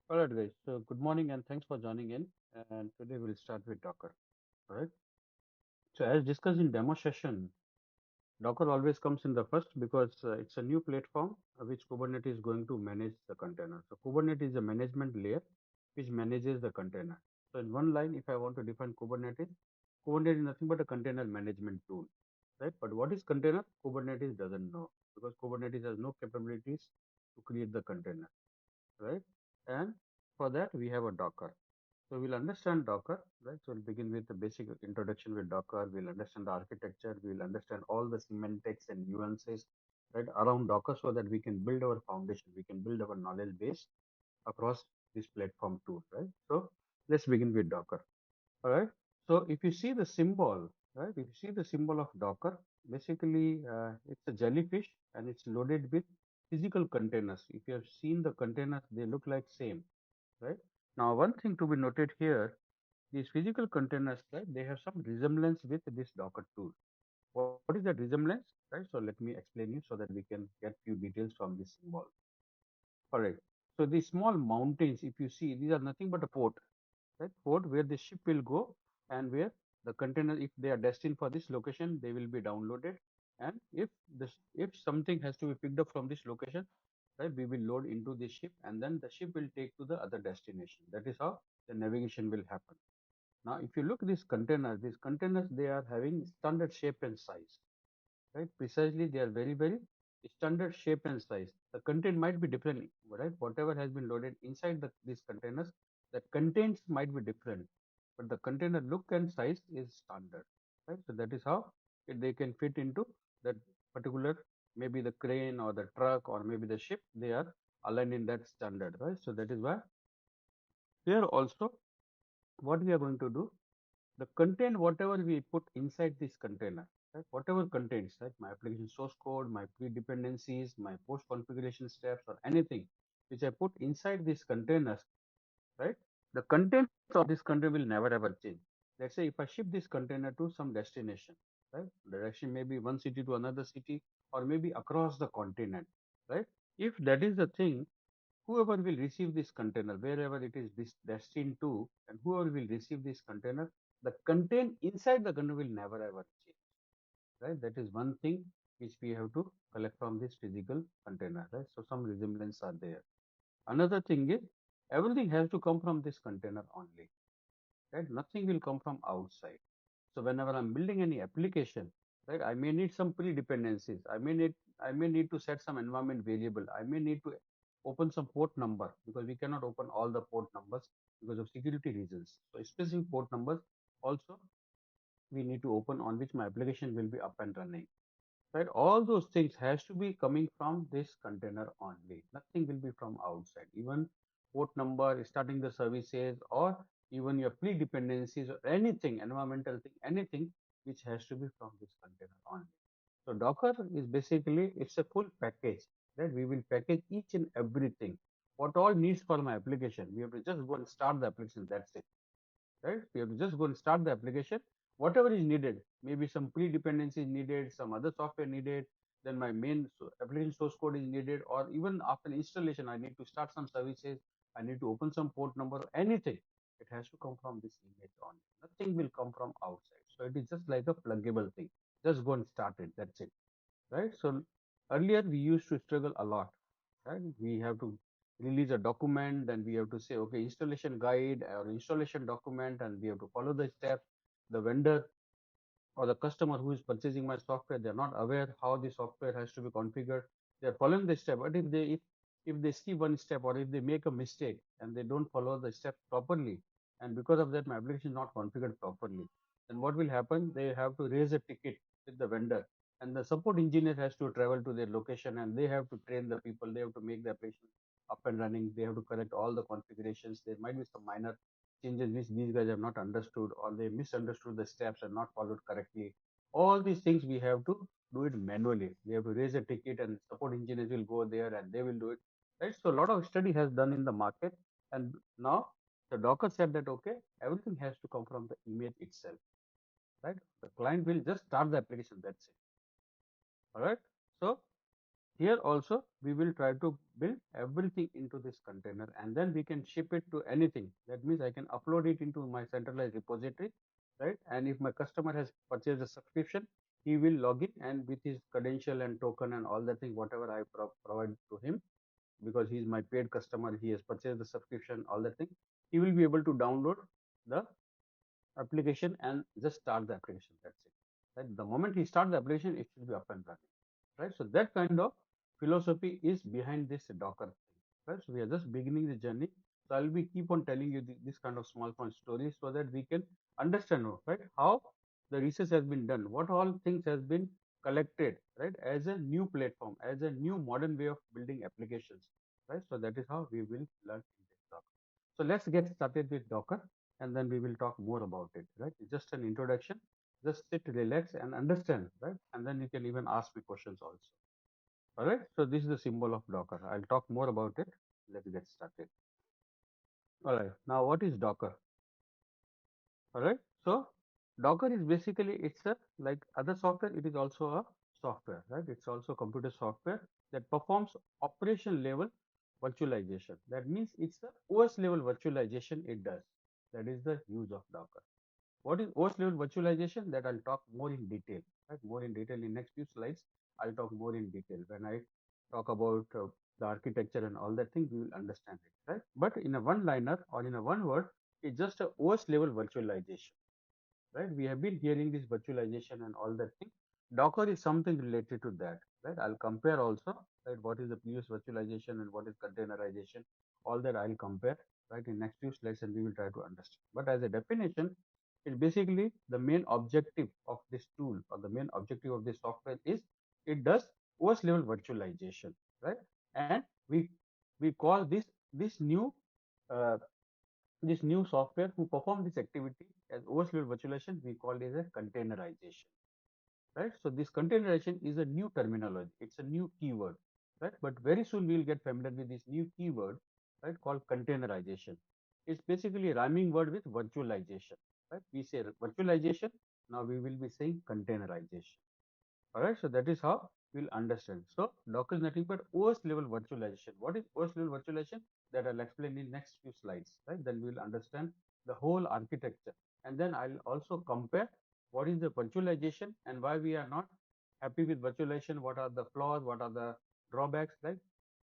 All right, guys. So, good morning and thanks for joining in. And today we'll start with Docker. All right. So, as discussed in demo session, Docker always comes in the first because it's a new platform which Kubernetes is going to manage the container. So, Kubernetes is a management layer which manages the container. So, in one line, if I want to define Kubernetes, Kubernetes is nothing but a container management tool, right? But what is container? Kubernetes doesn't know because Kubernetes has no capabilities to create the container, right? And for that, we have a Docker. So we'll understand Docker, right? So we'll begin with the basic introduction with Docker. We'll understand the architecture. We'll understand all the semantics and nuances, right, around Docker so that we can build our foundation. We can build our knowledge base across this platform too, right? So let's begin with Docker. All right. So if you see the symbol, right, if you see the symbol of Docker, basically it's a jellyfish and it's loaded with physical containers. If you have seen the containers, they look like same, right? Now, one thing to be noted here, these physical containers, right, they have some resemblance with this Docker tool. What is that resemblance, right? So let me explain you so that we can get few details from this symbol. All right. So these small mountains, if you see, these are nothing but a port, right? Port where the ship will go and where the container, if they are destined for this location, they will be downloaded. And if something has to be picked up from this location, right, we will load into the ship and then the ship will take to the other destination. That is how the navigation will happen. Now, if you look at these containers, they are having standard shape and size, right? Precisely, they are very, very standard shape and size. The content might be different, right? Whatever has been loaded inside these containers, the contents might be different, but the container look and size is standard, right? So that is how they can fit into that particular, maybe the crane or the truck or maybe the ship, they are aligned in that standard, right? So that is why here also what we are going to do, the content whatever we put inside this container, right, whatever contains, right, my application source code, my pre-dependencies, my post configuration steps or anything which I put inside these containers, right, the contents of this container will never ever change. Let's say if I ship this container to some destination, right, the direction may be one city to another city or maybe across the continent, right, if that is the thing, whoever will receive this container, wherever it is this destined to, and whoever will receive this container, the content inside the container will never ever change. Right? That is one thing which we have to collect from this physical container. Right? So some resemblance are there. Another thing is everything has to come from this container only. Right? Nothing will come from outside. So whenever I'm building any application, right, I may need some pre-dependencies. I may need to set some environment variable. I may need to open some port number because we cannot open all the port numbers because of security reasons. So specific port numbers also we need to open on which my application will be up and running. Right, all those things has to be coming from this container only. Nothing will be from outside. Even port number, starting the services, or even your pre-dependencies or anything, environmental thing, anything which has to be from this container only. So Docker is basically it's a full package. Right, we will package each and everything. What all needs for my application, we have to just go and start the application. That's it, right? We have to just go and start the application. Whatever is needed, maybe some pre-dependency is needed, some other software needed, then my main application source code is needed, or even after installation, I need to start some services, I need to open some port number, anything. It has to come from this image only. Nothing will come from outside. So it is just like a pluggable thing. Just go and start it. That's it, right? So earlier we used to struggle a lot, right? We have to release a document, then we have to say, okay, installation guide or installation document, and we have to follow the steps. The vendor or the customer who is purchasing my software, they're not aware how the software has to be configured. They're following the step, but if they skip one step or if they make a mistake and they don't follow the steps properly, and because of that my application is not configured properly, then what will happen? They have to raise a ticket with the vendor, and the support engineer has to travel to their location and they have to train the people. They have to make the application up and running. They have to correct all the configurations. There might be some minor changes which these guys have not understood or they misunderstood the steps and not followed correctly. All these things we have to do it manually. We have to raise a ticket and support engineers will go there and they will do it, right? So a lot of study has done in the market, and now the Docker said that okay, everything has to come from the image itself, right? The client will just start the application. That's it. All right. So Here also we will try to build everything into this container, and then we can ship it to anything. That means I can upload it into my centralized repository, right? And if my customer has purchased a subscription, he will log in, and with his credential and token and all that thing, whatever I provide to him, because he is my paid customer, he has purchased the subscription, all that thing, he will be able to download the application and just start the application. That's it. Right? The moment he starts the application, it should be up and running. Right. So that kind of philosophy is behind this Docker thing. Right. So we are just beginning the journey. So I'll be keep on telling you this kind of small stories so that we can understand, right, how the research has been done, what all things has been collected, right, as a new platform, as a new modern way of building applications. Right. So that is how we will learn in this talk. So let's get started with Docker, and then we will talk more about it, right? It's just an introduction. Just sit, relax, and understand, right? And then you can even ask me questions also. All right. So this is the symbol of Docker. I'll talk more about it. Let's get started. All right. Now, what is Docker? All right. So Docker is basically, it's a like other software. It is also a software, right? It's also computer software that performs operation level virtualization. That means it's the OS level virtualization it does. That is the use of Docker. What is OS level virtualization? That I'll talk more in detail, right? More in detail in next few slides. I'll talk more in detail when I talk about the architecture and all that thing. We will understand it, right? But in a one liner or in a one word, it's just a OS level virtualization, right? We have been hearing this virtualization and all that thing. Docker is something related to that, right? I'll compare also, right? What is the previous virtualization and what is containerization? All that I'll compare, right, in next few slides, and we will try to understand. But as a definition, it's basically the main objective of this tool or the main objective of this software is it does OS level virtualization, right? And we call this new uh, this new software who perform this activity as OS level virtualization, we call it as a containerization, right? So this containerization is a new terminology. It's a new keyword, right? But very soon we'll get familiar with this new keyword, right, called containerization. It's basically a rhyming word with virtualization, right? We say virtualization. Now we will be saying containerization. All right, so that is how we'll understand. So Docker is nothing but OS level virtualization. What is OS level virtualization? That I'll explain in next few slides, right? Then we'll understand the whole architecture. And then I'll also compare what is the virtualization and why we are not happy with virtualization, what are the flaws, what are the drawbacks, right?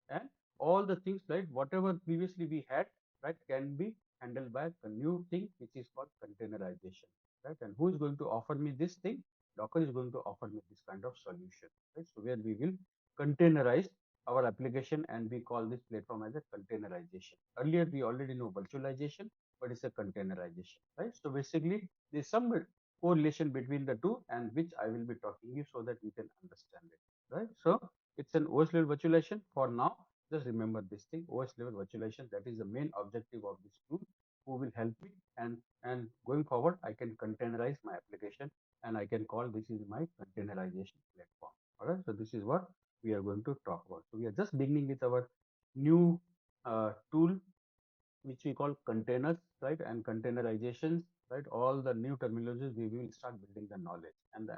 And all the things, right, whatever previously we had, right, can be handled by a new thing which is called containerization, right? And who is going to offer me this thing? Docker is going to offer me this kind of solution, right? So where we will containerize our application, and we call this platform as a containerization. Earlier we already know virtualization, but it's a containerization, right? So basically there's some correlation between the two, and which I will be talking you so that you can understand it, right? So it's an OS level virtualization for now. Just remember this thing, OS level virtualization. That is the main objective of this tool, who will help me, and going forward, I can containerize my application, and I can call this is my containerization platform. All right. So this is what we are going to talk about. So we are just beginning with our new tool, which we call containers, right, and containerizations, right. All the new terminologies, we will start building the knowledge, and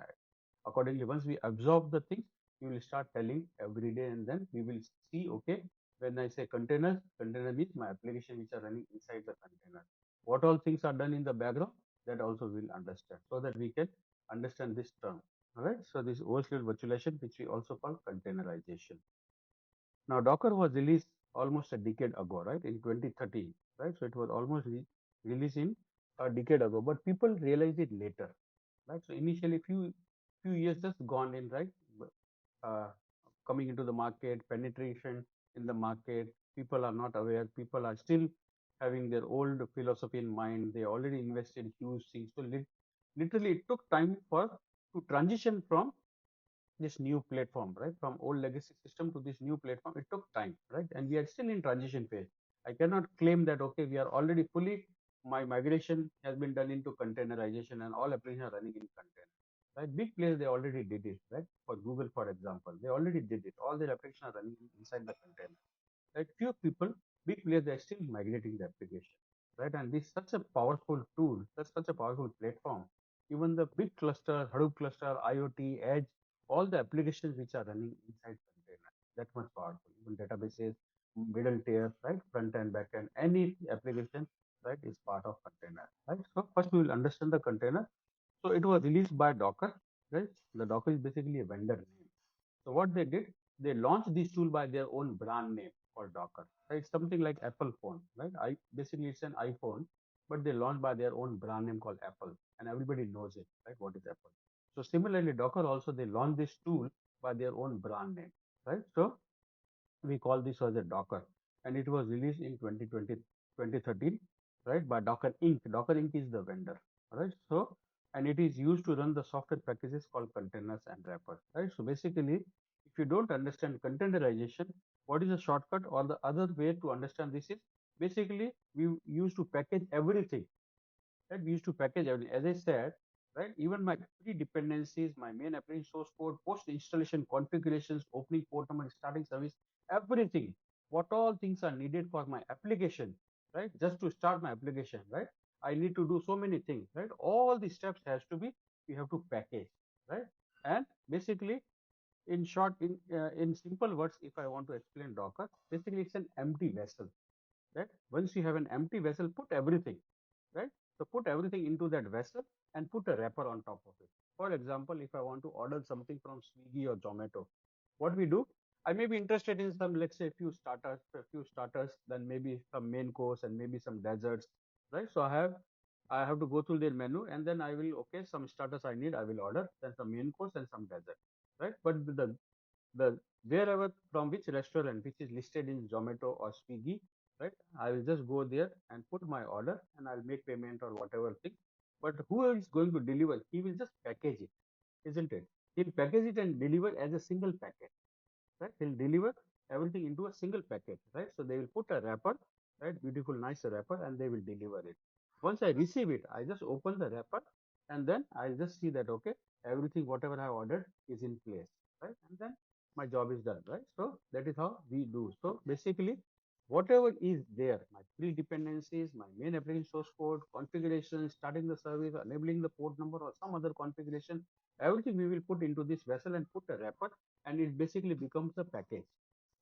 accordingly, once we absorb the things, we will start telling every day, and then we will see, okay, when I say containers, container means my application which are running inside the container. What all things are done in the background, that also we'll understand, so that we can understand this term. All right. So this OS level virtualization, which we also call containerization. Now, Docker was released almost a decade ago, right, in 2013, right? So it was almost released in a decade ago, but people realized it later, right? So initially, few years just gone in, right? Uh, Coming into the market, penetration in the market, people are not aware. People are still having their old philosophy in mind. They already invested huge things. So literally, it took time for to transition from this new platform, right? From old legacy system to this new platform, it took time, right? And we are still in transition phase. I cannot claim that, okay, we are already fully, my migration has been done into containerization and all applications are running in container, right? Big players, they already did it, right? For Google, for example, they already did it. All their applications are running inside the container, right? Few people, big players, they are still migrating the application, right? And this is such a powerful tool, that's such a powerful platform. Even the big cluster, Hadoop cluster, IoT, Edge, all the applications which are running inside container. that much powerful. Even databases, middle tier, right, front end, back end, any application, right, is part of container, right? So first we will understand the container. So it was released by Docker, right? The Docker is basically a vendor name. So what they did, they launched this tool by their own brand name called Docker. Right? It's something like Apple phone, right? I basically it's an iPhone, but they launched by their own brand name called Apple, and everybody knows it, right? What is Apple? So similarly, Docker also they launched this tool by their own brand name, right? So we call this as a Docker, and it was released in 2020, 2013, right, by Docker Inc. Docker Inc. is the vendor, right? So, and it is used to run the software packages called containers and wrappers, right? So basically, if you don't understand containerization, what is the shortcut or the other way to understand this is basically we use to package everything, right? We used to package everything. As I said, right, even my pre-dependencies, my main application source code, post-installation configurations, opening port number, starting service, everything, what all things are needed for my application, right? Just to start my application, right? I need to do so many things, right? All the steps has to be, we have to package, right? And basically, in short, in simple words, if I want to explain Docker, basically it's an empty vessel, right? Once you have an empty vessel, put everything, right? So put everything into that vessel and put a wrapper on top of it. For example, if I want to order something from Swiggy or Zomato, what we do, I may be interested in some, let's say a few starters, then maybe some main course and maybe some desserts, right? So I have to go through their menu and then I will, okay, some starters I need, I will order, then some main course and some dessert, right? But the wherever from which restaurant which is listed in Zomato or Swiggy, right? I will just go there and put my order and I'll make payment or whatever thing. But who is going to deliver? He will just package it, isn't it? He'll package it and deliver as a single packet, right? He'll deliver everything into a single packet, right? So they will put a wrapper, right? Beautiful, nice wrapper, and they will deliver it. Once I receive it, I just open the wrapper and then I'll just see that, okay, everything, whatever I ordered is in place, right? And then my job is done, right? So that is how we do. So basically, whatever is there, my pre-dependencies, my main application source code, configuration, starting the service, enabling the port number or some other configuration, everything we will put into this vessel and put a wrapper and it basically becomes a package,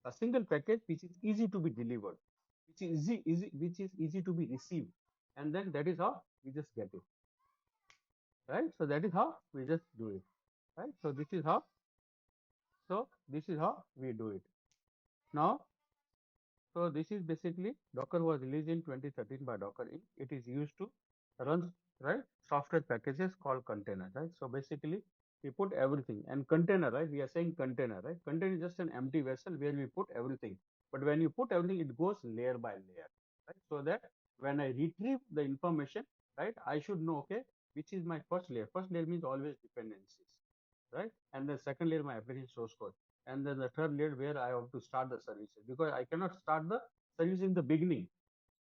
a single package which is easy to be delivered, which is easy to be received, and then that is how we just get it, right? So that is how we just do it, right? So this is how we do it now. So this is basically Docker was released in 2013 by Docker Inc. It is used to run, right, software packages called container, right? So basically we put everything and container, right? We are saying container, right? Container is just an empty vessel where we put everything. But when you put everything, it goes layer by layer, right? So that when I retrieve the information, right, I should know, okay, which is my first layer. First layer means always dependencies, right? And the second layer, my application source code, and then the third layer where I have to start the services, because I cannot start the service in the beginning.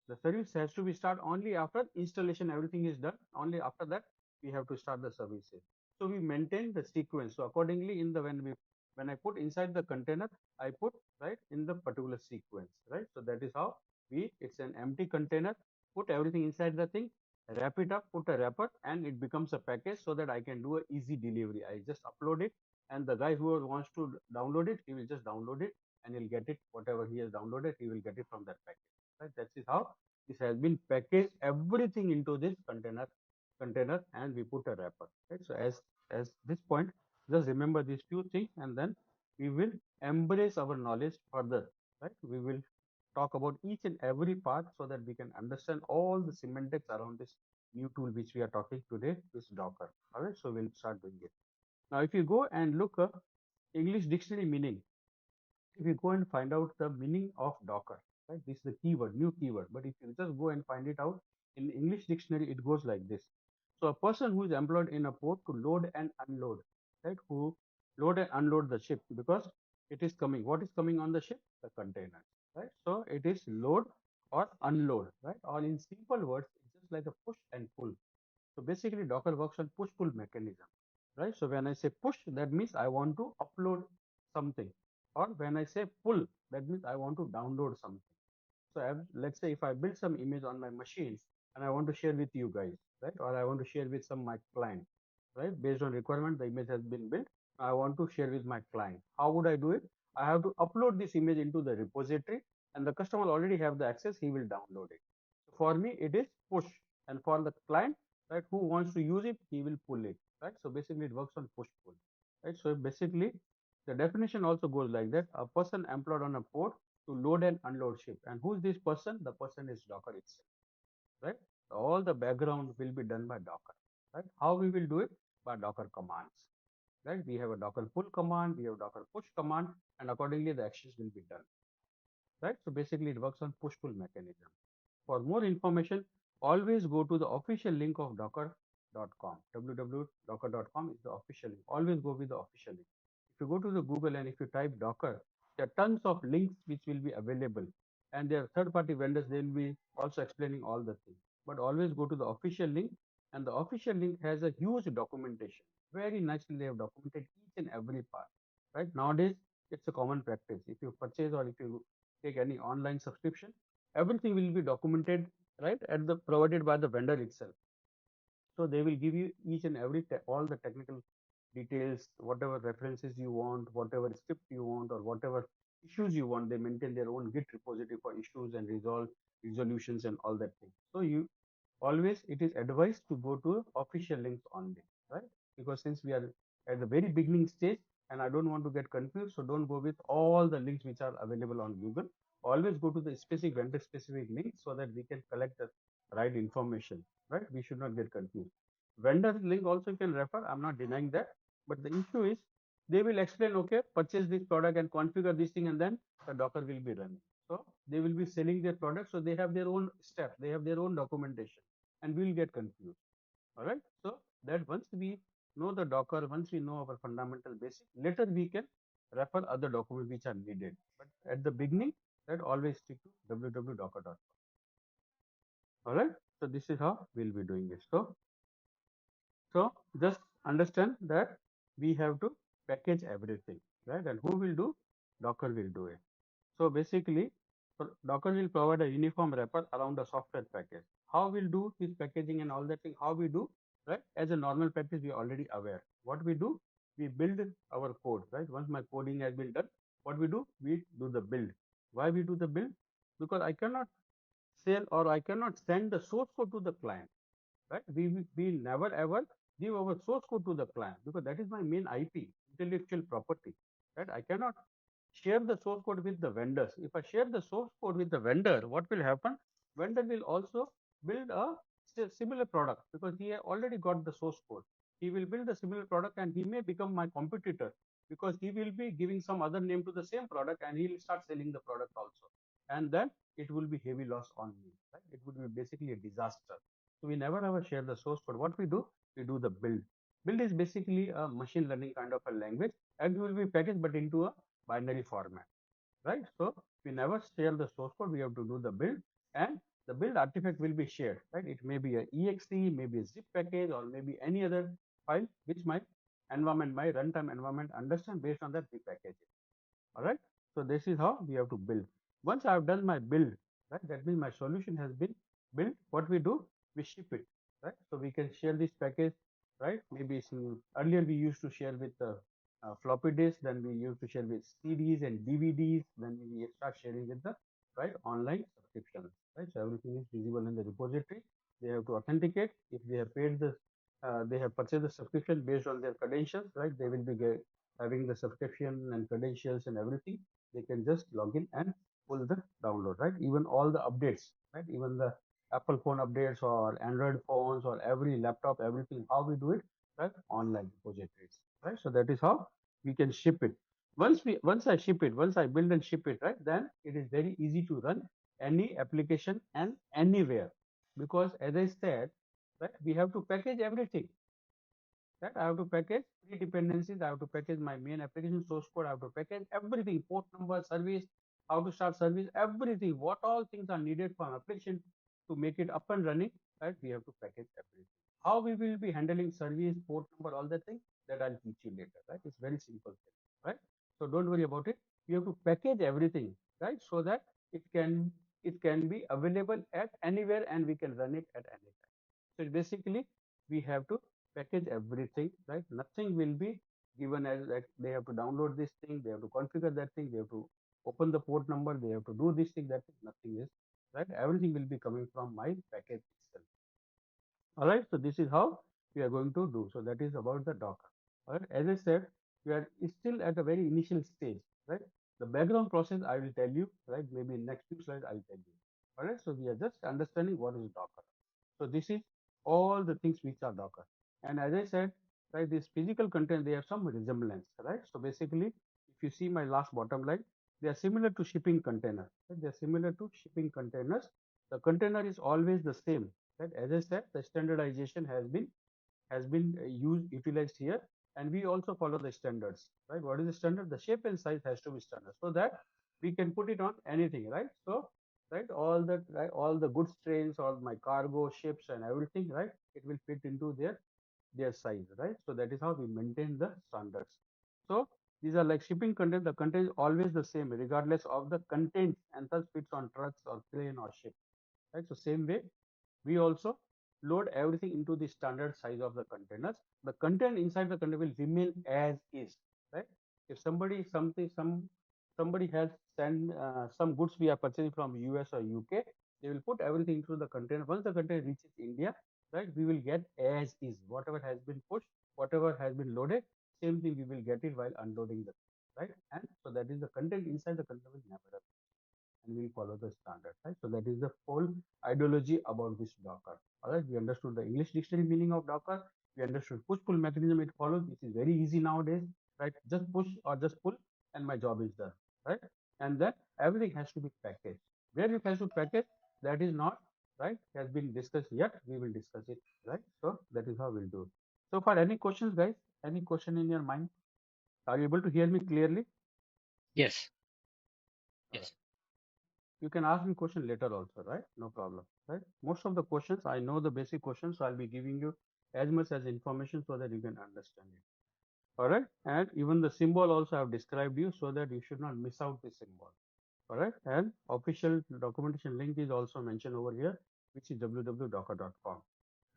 The service has to be start only after installation, everything is done. Only after that we have to start the services. So we maintain the sequence. So accordingly, in the when I put inside the container, I put right in the particular sequence, right? So that is how it's an empty container, put everything inside the thing, wrap it up, put a wrapper, and it becomes a package so that I can do a easy delivery. I just upload it, and the guy who wants to download it, he will just download it and he'll get it, whatever he has downloaded, he will get it from that package, right? That is how this has been packaged everything into this container and we put a wrapper, right? So as this point, just remember these few things and then we will embrace our knowledge further, right? We will talk about each and every part so that we can understand all the semantics around this new tool which we are talking today, this Docker. All right, so we'll start doing it. Now if you go and look up English dictionary meaning, if you go and find out the meaning of Docker, right? This is the keyword, new keyword. But if you just go and find it out in English dictionary, it goes like this. So a person who is employed in a port to load and unload, right? Who load and unload the ship because it is coming. What is coming on the ship? The container, right? So it is load or unload, right? Or in simple words, it's just like a push and pull. So basically Docker works on push-pull mechanism, right? So when I say push, that means I want to upload something. Or when I say pull, that means I want to download something. So let's say if I build some image on my machine and I want to share with you guys, right? Or I want to share with some my client, right? Based on requirement, the image has been built. I want to share with my client. How would I do it? I have to upload this image into the repository, and the customer already have the access, he will download it. For me, it is push, and for the client, right, who wants to use it, he will pull it, right? So basically, it works on push pull, right? So basically, the definition also goes like that: a person employed on a port to load and unload ship. And who is this person? The person is Docker itself, right? All the background will be done by Docker, right? How we will do it? By Docker commands, right? We have a Docker pull command, we have Docker push command, and accordingly the actions will be done, right? So basically, it works on push pull mechanism. For more information, always go to the official link of docker.com. www.docker.com is the official link. Always go with the official link. If you go to the Google and if you type Docker, there are tons of links which will be available. And there are third-party vendors, they will be also explaining all the things. But always go to the official link, and the official link has a huge documentation. Very nicely they have documented each and every part. Right? Nowadays, it's a common practice. If you purchase or if you take any online subscription, everything will be documented, right, at the provided by the vendor itself. So they will give you each and every all the technical details, whatever references you want, whatever script you want, or whatever issues you want. They maintain their own Git repository for issues and resolutions and all that thing. So you always, it is advised to go to official links only, right? Because since we are at the very beginning stage, and I don't want to get confused, so don't go with all the links which are available on Google. Always go to the specific vendor specific link so that we can collect the right information, right? We should not get confused. Vendor link also you can refer, I'm not denying that, but the issue is they will explain, okay, purchase this product and configure this thing, and then the Docker will be running. So they will be selling their product, so they have their own steps, they have their own documentation, and we will get confused. All right. So that once we know the Docker, once we know our fundamental basic, later we can refer other documents which are needed. But at the beginning, that always stick to www.docker.com. All right. So this is how we'll be doing it. So just understand that we have to package everything, right? And who will do? Docker will do it. So basically, Docker will provide a uniform wrapper around the software package. How we'll do this packaging and all that thing, how we do, right? As a normal package, we are already aware. What we do, we build our code, right? Once my coding has been done, what we do the build. Why we do the build? Because I cannot sell or I cannot send the source code to the client, right? We never ever give our source code to the client because that is my main IP, intellectual property, right? I cannot share the source code with the vendors. If I share the source code with the vendor, what will happen? Vendor will also build a similar product because he already got the source code. He will build a similar product and he may become my competitor because he will be giving some other name to the same product and he will start selling the product also. And then it will be heavy loss on me. Right? It would be basically a disaster. So we never ever share the source code. What we do the build. Build is basically a machine learning kind of a language and will be packaged but into a binary format, right? So we never share the source code. We have to do the build, and the build artifact will be shared, right? It may be a exe, maybe a zip package, or maybe any other file which my environment, my runtime environment understand. Based on that, we package it. All right. So this is how we have to build. Once I have done my build, right, that means my solution has been built. What we do, we ship it, right? So we can share this package, right? Maybe some, earlier we used to share with floppy disk, then we used to share with CDs and DVDs, then we start sharing with the right online subscriptions, right? So everything is visible in the repository. They have to authenticate. If they have paid the, they have purchased the subscription based on their credentials, right? They will be having the subscription and credentials and everything. They can just log in and pull the download, right? Even all the updates, right? Even the Apple phone updates or Android phones or every laptop, everything, how we do it, right? Online repositories, right? So that is how we can ship it. Once I ship it, once I build and ship it, right? Then it is very easy to run any application and anywhere. Because as I said, right, we have to package everything, right? I have to package three dependencies. I have to package my main application source code. I have to package everything, port number, service, how to start service, everything. What all things are needed for an application to make it up and running, right? We have to package everything. How we will be handling service, port number, all that thing, that I'll teach you later, right? It's very simple thing, right? So don't worry about it. You have to package everything, right? So that it can it can be available at anywhere and we can run it at any time. So basically, we have to package everything, right? Nothing will be given as that they have to download this thing, they have to configure that thing, they have to open the port number, they have to do this thing, that thing, nothing is, right? Everything will be coming from my package itself. All right, so this is how we are going to do. So that is about the Docker. All right, as I said, we are still at a very initial stage, right? The background process I will tell you, right? Maybe in next few slides I'll tell you. All right, so we are just understanding what is Docker. So this is all the things which are Docker. And as I said, right, this physical content, they have some resemblance, right? So basically, if you see my last bottom line, they are similar to shipping container. Right? They are similar to shipping containers. The container is always the same. Right? As I said, the standardization has been utilized here, and we also follow the standards. Right? What is the standard? The shape and size has to be standard, so that we can put it on anything. Right? So right, all the goods trains, all my cargo ships and everything, right, it will fit into their size, right? So that is how we maintain the standards. So these are like shipping content. The content is always the same regardless of the content, and thus fits on trucks or plane or ship, right? So same way we also load everything into the standard size of the containers. The content inside the container will remain as is, right? If somebody has sent some goods we are purchasing from US or UK, they will put everything into the container. Once the container reaches India, right, we will get as is whatever has been pushed, whatever has been loaded. Same thing we will get it while unloading the, right? And so that is the content inside the container will never, and we'll follow the standard, right? So that is the whole ideology about this Docker. All right, we understood the English dictionary meaning of Docker. We understood push-pull mechanism it follows. This is very easy nowadays, right? Just push or just pull, and my job is done, right? And then everything has to be packaged. Where it has to package, that is not right. Has been discussed yet. We will discuss it, right? So that is how we'll do. So far, any questions, guys? Any question in your mind? Are you able to hear me clearly? Yes. All right. Yes. You can ask me question later also, right? No problem, right? Most of the questions, I know the basic questions, so I'll be giving you as much as information so that you can understand it. All right. And even the symbol also I've described you so that you should not miss out the symbol. All right. And official documentation link is also mentioned over here, which is www.docker.com,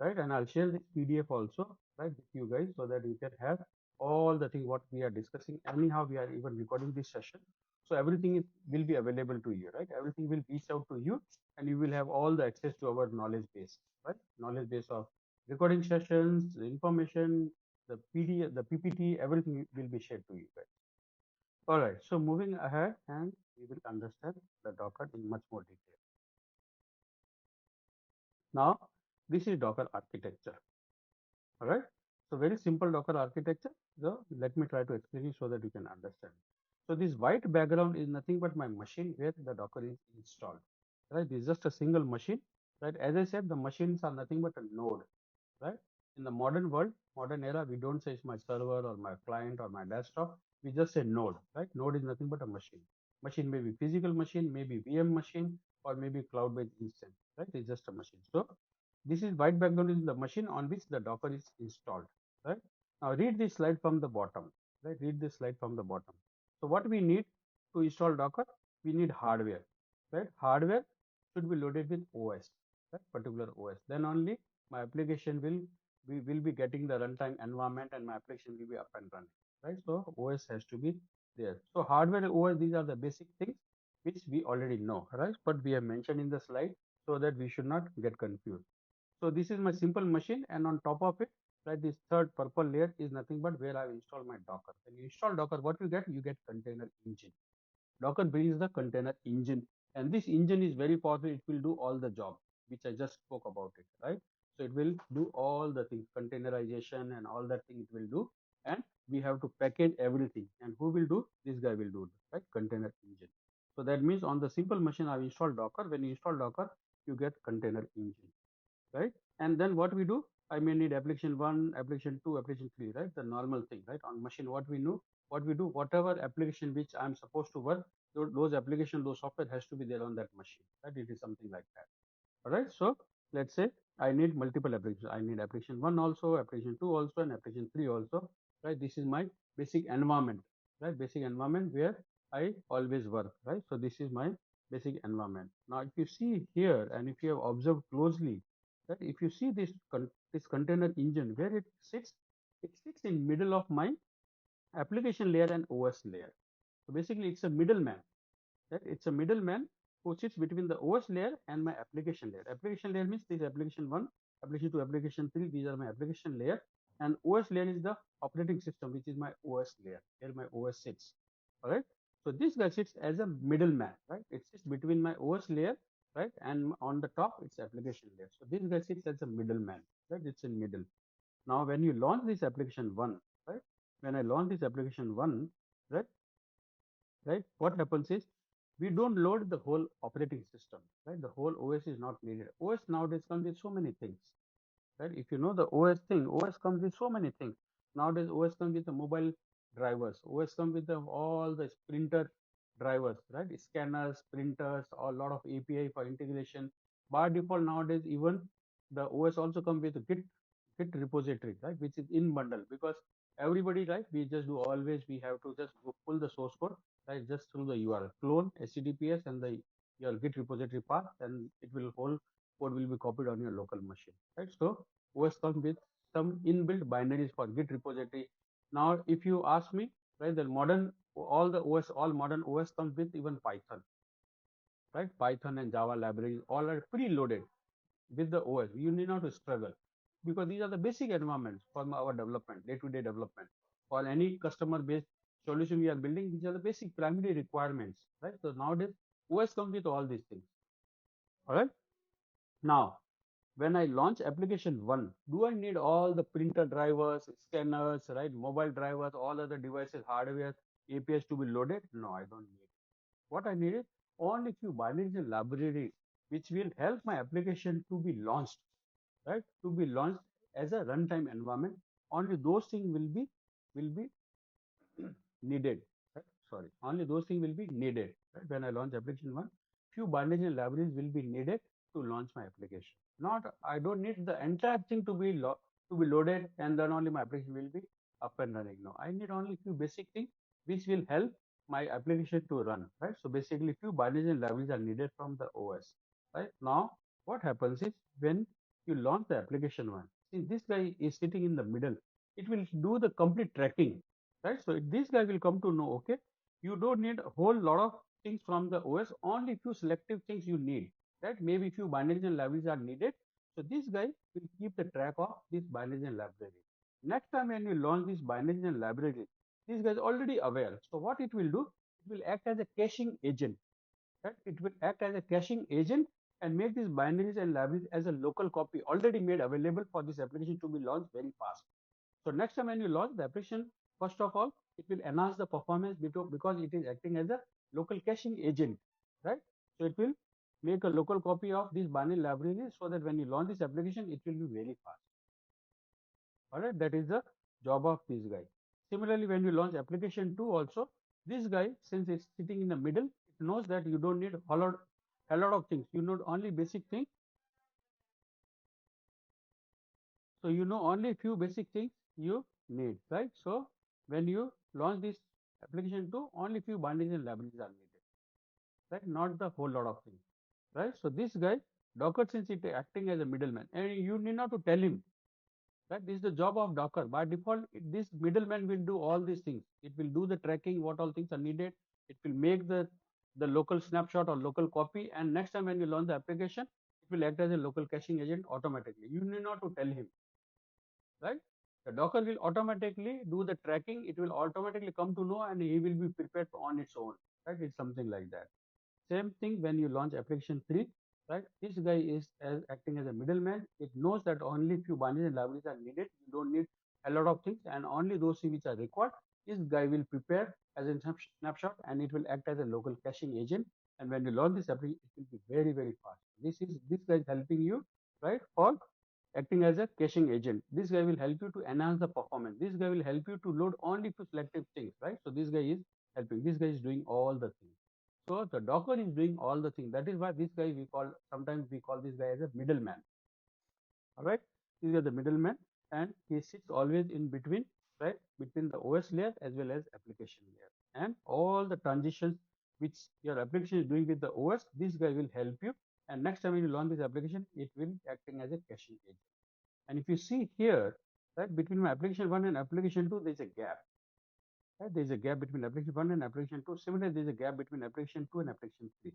right? And I'll share this PDF also, right, with you guys so that you can have all the thing what we are discussing. Anyhow, we are even recording this session, so everything will be available to you, right? Everything will reach out to you, and you will have all the access to our knowledge base, right? Knowledge base of recording sessions, the information, the PDF, the PPT, everything will be shared to you guys. All right. So moving ahead, and we will understand the Docker in much more detail. Now, this is Docker architecture. All right. So very simple Docker architecture. So let me try to explain you so that you can understand. So this white background is nothing but my machine where the Docker is installed. Right. This is just a single machine. Right. As I said, the machines are nothing but a node. Right. In the modern world, modern era, we don't say it's my server or my client or my desktop. We just say node. Right. Node is nothing but a machine. Machine may be physical machine, maybe VM machine, or maybe cloud-based instance. Right. It's just a machine. So this is white background is the machine on which the Docker is installed, right? Now read this slide from the bottom, right? Read this slide from the bottom. So what we need to install Docker? We need hardware, right? Hardware should be loaded with OS, right? Particular OS. Then only my application will be getting the runtime environment and my application will be up and running, right? So OS has to be there. So hardware and OS, these are the basic things which we already know, right? But we have mentioned in the slide so that we should not get confused. So this is my simple machine, and on top of it, right, this third purple layer is nothing but where I have installed my Docker. When you install Docker, what you get? You get container engine. Docker brings the container engine, and this engine is very powerful. It will do all the job, which I just spoke about it, right? So it will do all the things, containerization and all that thing it will do. And we have to package everything. And who will do? This guy will do, right? Container engine. So that means on the simple machine I've installed Docker. When you install Docker, you get container engine, right? And then what we do, I may need application 1, application 2, application 3, right? The normal thing, right? On machine, what we do, whatever application which I'm supposed to work, those application, those software has to be there on that machine, right? It is something like that. All right. So let's say I need multiple applications. I need application 1 also, application 2 also, and application 3 also, right? This is my basic environment, right? Basic environment where I always work, right? So this is my basic environment. Now, if you see here, and if you have observed closely, that if you see this container engine where it sits in middle of my application layer and OS layer. So basically, it's a middleman. Right? It's a middleman who sits between the OS layer and my application layer. Application layer means this application 1, application 2, application 3. These are my application layer, and OS layer is the operating system, which is my OS layer. Here my OS sits. All right. So this guy sits as a middleman, right? It sits between my OS layer, right, and on the top it's application layer. So this guy sits as a middleman, right? It's in middle. Now, when you launch this application 1, right? When I launch this application 1, right? Right, what happens is we don't load the whole operating system, right? The whole OS is not needed. OS nowadays comes with so many things, right? If you know the OS thing, OS comes with so many things. Nowadays, OS comes with the mobile drivers. OS comes with all the printer drivers, right? Scanners, printers, a lot of API for integration. By default, nowadays, even the OS also comes with a Git repository, right? Which is in bundle, because everybody, right? We just do always, we have to just go pull the source code, right? Just through the URL, clone HTTPS and the your Git repository path, and it will whole code will be copied on your local machine, right? So OS comes with some inbuilt binaries for Git repository. Now, if you ask me, right, the modern all the OS, all modern OS comes with even Python, right? Python and Java libraries all are preloaded with the OS. You need not to struggle, because these are the basic environments for our development, day-to-day development. For any customer-based solution we are building, these are the basic primary requirements, right? So nowadays, OS comes with all these things. All right. Now, when I launch application 1, do I need all the printer drivers, scanners, right, mobile drivers, all other devices, hardware, APIs to be loaded? No, I don't need. What I need is only few binaries and libraries which will help my application to be launched, right? To be launched as a runtime environment. Only those things will be needed. Right? Sorry, only those things will be needed. Right? When I launch application 1, few binaries and libraries will be needed to launch my application. Not, I don't need the entire thing to be loaded and then only my application will be up and running. No, I need only few basic things which will help my application to run. Right. So basically, few binaries and libraries are needed from the OS. Right now, what happens is when you launch the application 1, see this guy is sitting in the middle. It will do the complete tracking, right? So this guy will come to know, okay, you don't need a whole lot of things from the OS, only few selective things you need, right? Maybe few binaries and libraries are needed. So this guy will keep the track of this binaries and library. Next time when you launch this binaries and library, this guy is already aware. So what it will do, it will act as a caching agent, right? It will act as a caching agent and make these binaries and libraries as a local copy already made available for this application to be launched very fast. So next time when you launch the application, first of all, it will enhance the performance because it is acting as a local caching agent, right? So it will make a local copy of this binary library so that when you launch this application, it will be very fast. All right, that is the job of this guy. Similarly, when you launch application 2 also, this guy, since it's sitting in the middle, it knows that you don't need a lot of things. You know only basic things. So you know only few basic things you need, right? So when you launch this application to, only few binaries and libraries are needed, right? Not the whole lot of things, right? So this guy, Docker, since it acting as a middleman, and you need not to tell him, right? This is the job of Docker. By default, this middleman will do all these things. It will do the tracking, what all things are needed. It will make the local snapshot or local copy, and next time when you launch the application, it will act as a local caching agent automatically. You need not to tell him, right? The Docker will automatically do the tracking. It will automatically come to know, and he will be prepared on its own, right? It's something like that. Same thing when you launch application 3, right? This guy is acting as a middleman. It knows that only few binaries and libraries are needed. You don't need a lot of things, and only those things which are required. This guy will prepare as a snapshot, and it will act as a local caching agent. And when you launch this application, it will be very, very fast. This guy is helping you, right, for acting as a caching agent. This guy will help you to enhance the performance. This guy will help you to load only to selective things, right? So this guy is helping. This guy is doing all the things. So the Docker is doing all the things. That is why this guy sometimes we call this guy as a middleman. All right. These are the middleman, and he sits always in between, right? Between the OS layer as well as application layer. And all the transitions which your application is doing with the OS, this guy will help you. And next time when you launch this application, it will acting as a caching agent. And if you see here, right, between my application 1 and application 2, there's a gap. Right? There is a gap between application 1 and application 2. Similarly, there is a gap between application 2 and application 3.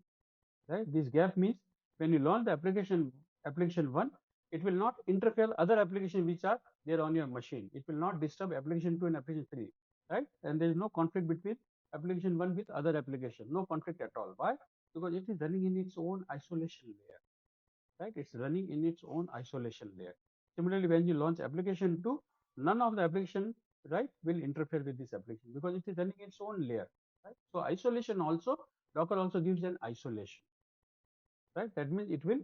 Right? This gap means when you launch the application 1, it will not interfere other applications which are there on your machine. It will not disturb application 2 and application 3. Right? And there is no conflict between application 1 with other application. No conflict at all. Why? Because it is running in its own isolation layer. Right? It's running in its own isolation layer. Similarly, when you launch application 2, none of the application, right, will interfere with this application because it is running its own layer. Right? So isolation also, Docker also gives an isolation. Right? That means it will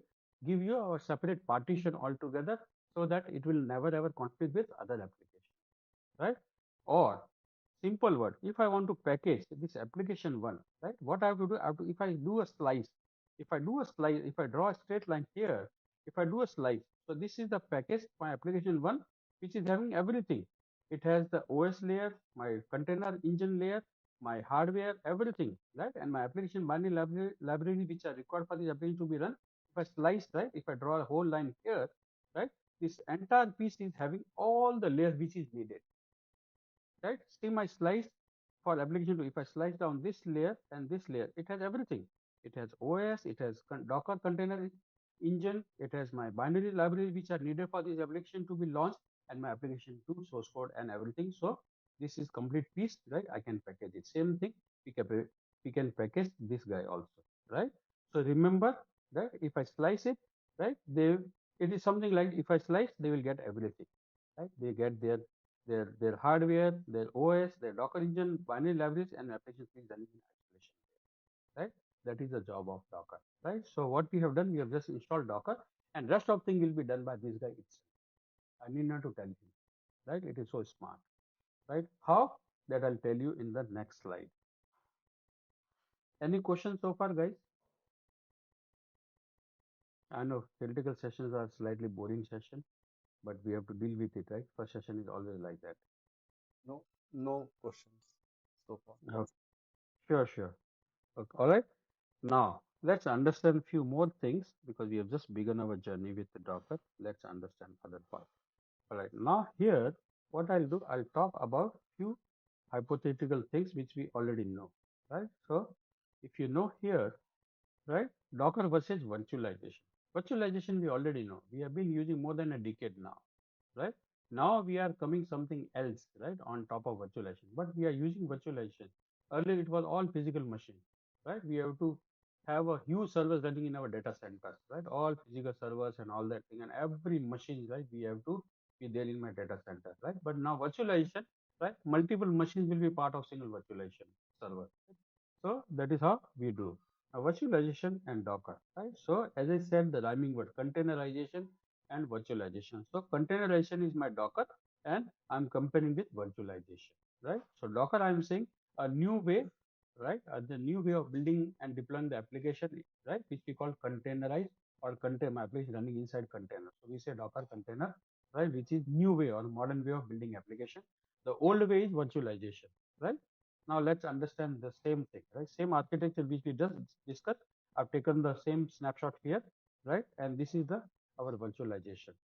give you a separate partition altogether so that it will never ever conflict with other applications. Right? Or simple word, if I want to package this application 1, right, what I have to do, if I do a slice, if I draw a straight line here, if I do a slice, so this is the package, my application 1, which is having everything. It has the OS layer, my container engine layer, my hardware, everything, right? And my application binary library which are required for this application to be run. If I slice, right, if I draw a whole line here, right, this entire piece is having all the layers which is needed. Right? See my slice for application 2. If I slice down this layer and this layer, it has everything. It has OS, it has Docker container engine, it has my binary library which are needed for this application to be launched, and my application 2 source code and everything. So this is complete piece, right? I can package it. Same thing, we can package this guy also, right? So remember that if I slice it, right, it is something like if I slice, they will get everything, right? They get their hardware, their OS, their Docker engine, binary libraries, and application is running in isolation. Right? That is the job of Docker. Right? So what we have done, we have just installed Docker, and rest of thing will be done by this guy itself. I need not to tell him. Right? It is so smart. Right? How? That I'll tell you in the next slide. Any questions so far, guys? I know theoretical sessions are slightly boring session, but we have to deal with it, right? First session is always like that. No, no questions so far. Okay. Sure, sure. Okay. All right. Now, let's understand few more things because we have just begun our journey with the Docker. Let's understand other part. All right. Now here, what I'll do, I'll talk about few hypothetical things which we already know, right? So, if you know here, right, Docker versus virtualization. Virtualization we already know. We have been using more than a decade now, right? Now we are coming something else, right, on top of virtualization. But we are using virtualization. Earlier it was all physical machine, right? We have to have a huge servers running in our data centers, right? All physical servers and all that thing, and every machine, right? We have to be there in my data center, right? But now virtualization, right? Multiple machines will be part of single virtualization server. So that is how we do virtualization and Docker, right? So as I said, the rhyming word containerization and virtualization. So containerization is my Docker, and I'm comparing with virtualization, right? So Docker, I'm saying a new way, right? The new way of building and deploying the application, right? Which we call containerized or contain my application running inside container. So we say Docker container, right? Which is new way or modern way of building application. The old way is virtualization, right? Now let's understand the same thing, right? Same architecture which we just discussed. I've taken the same snapshot here, right? And this is the our virtualization,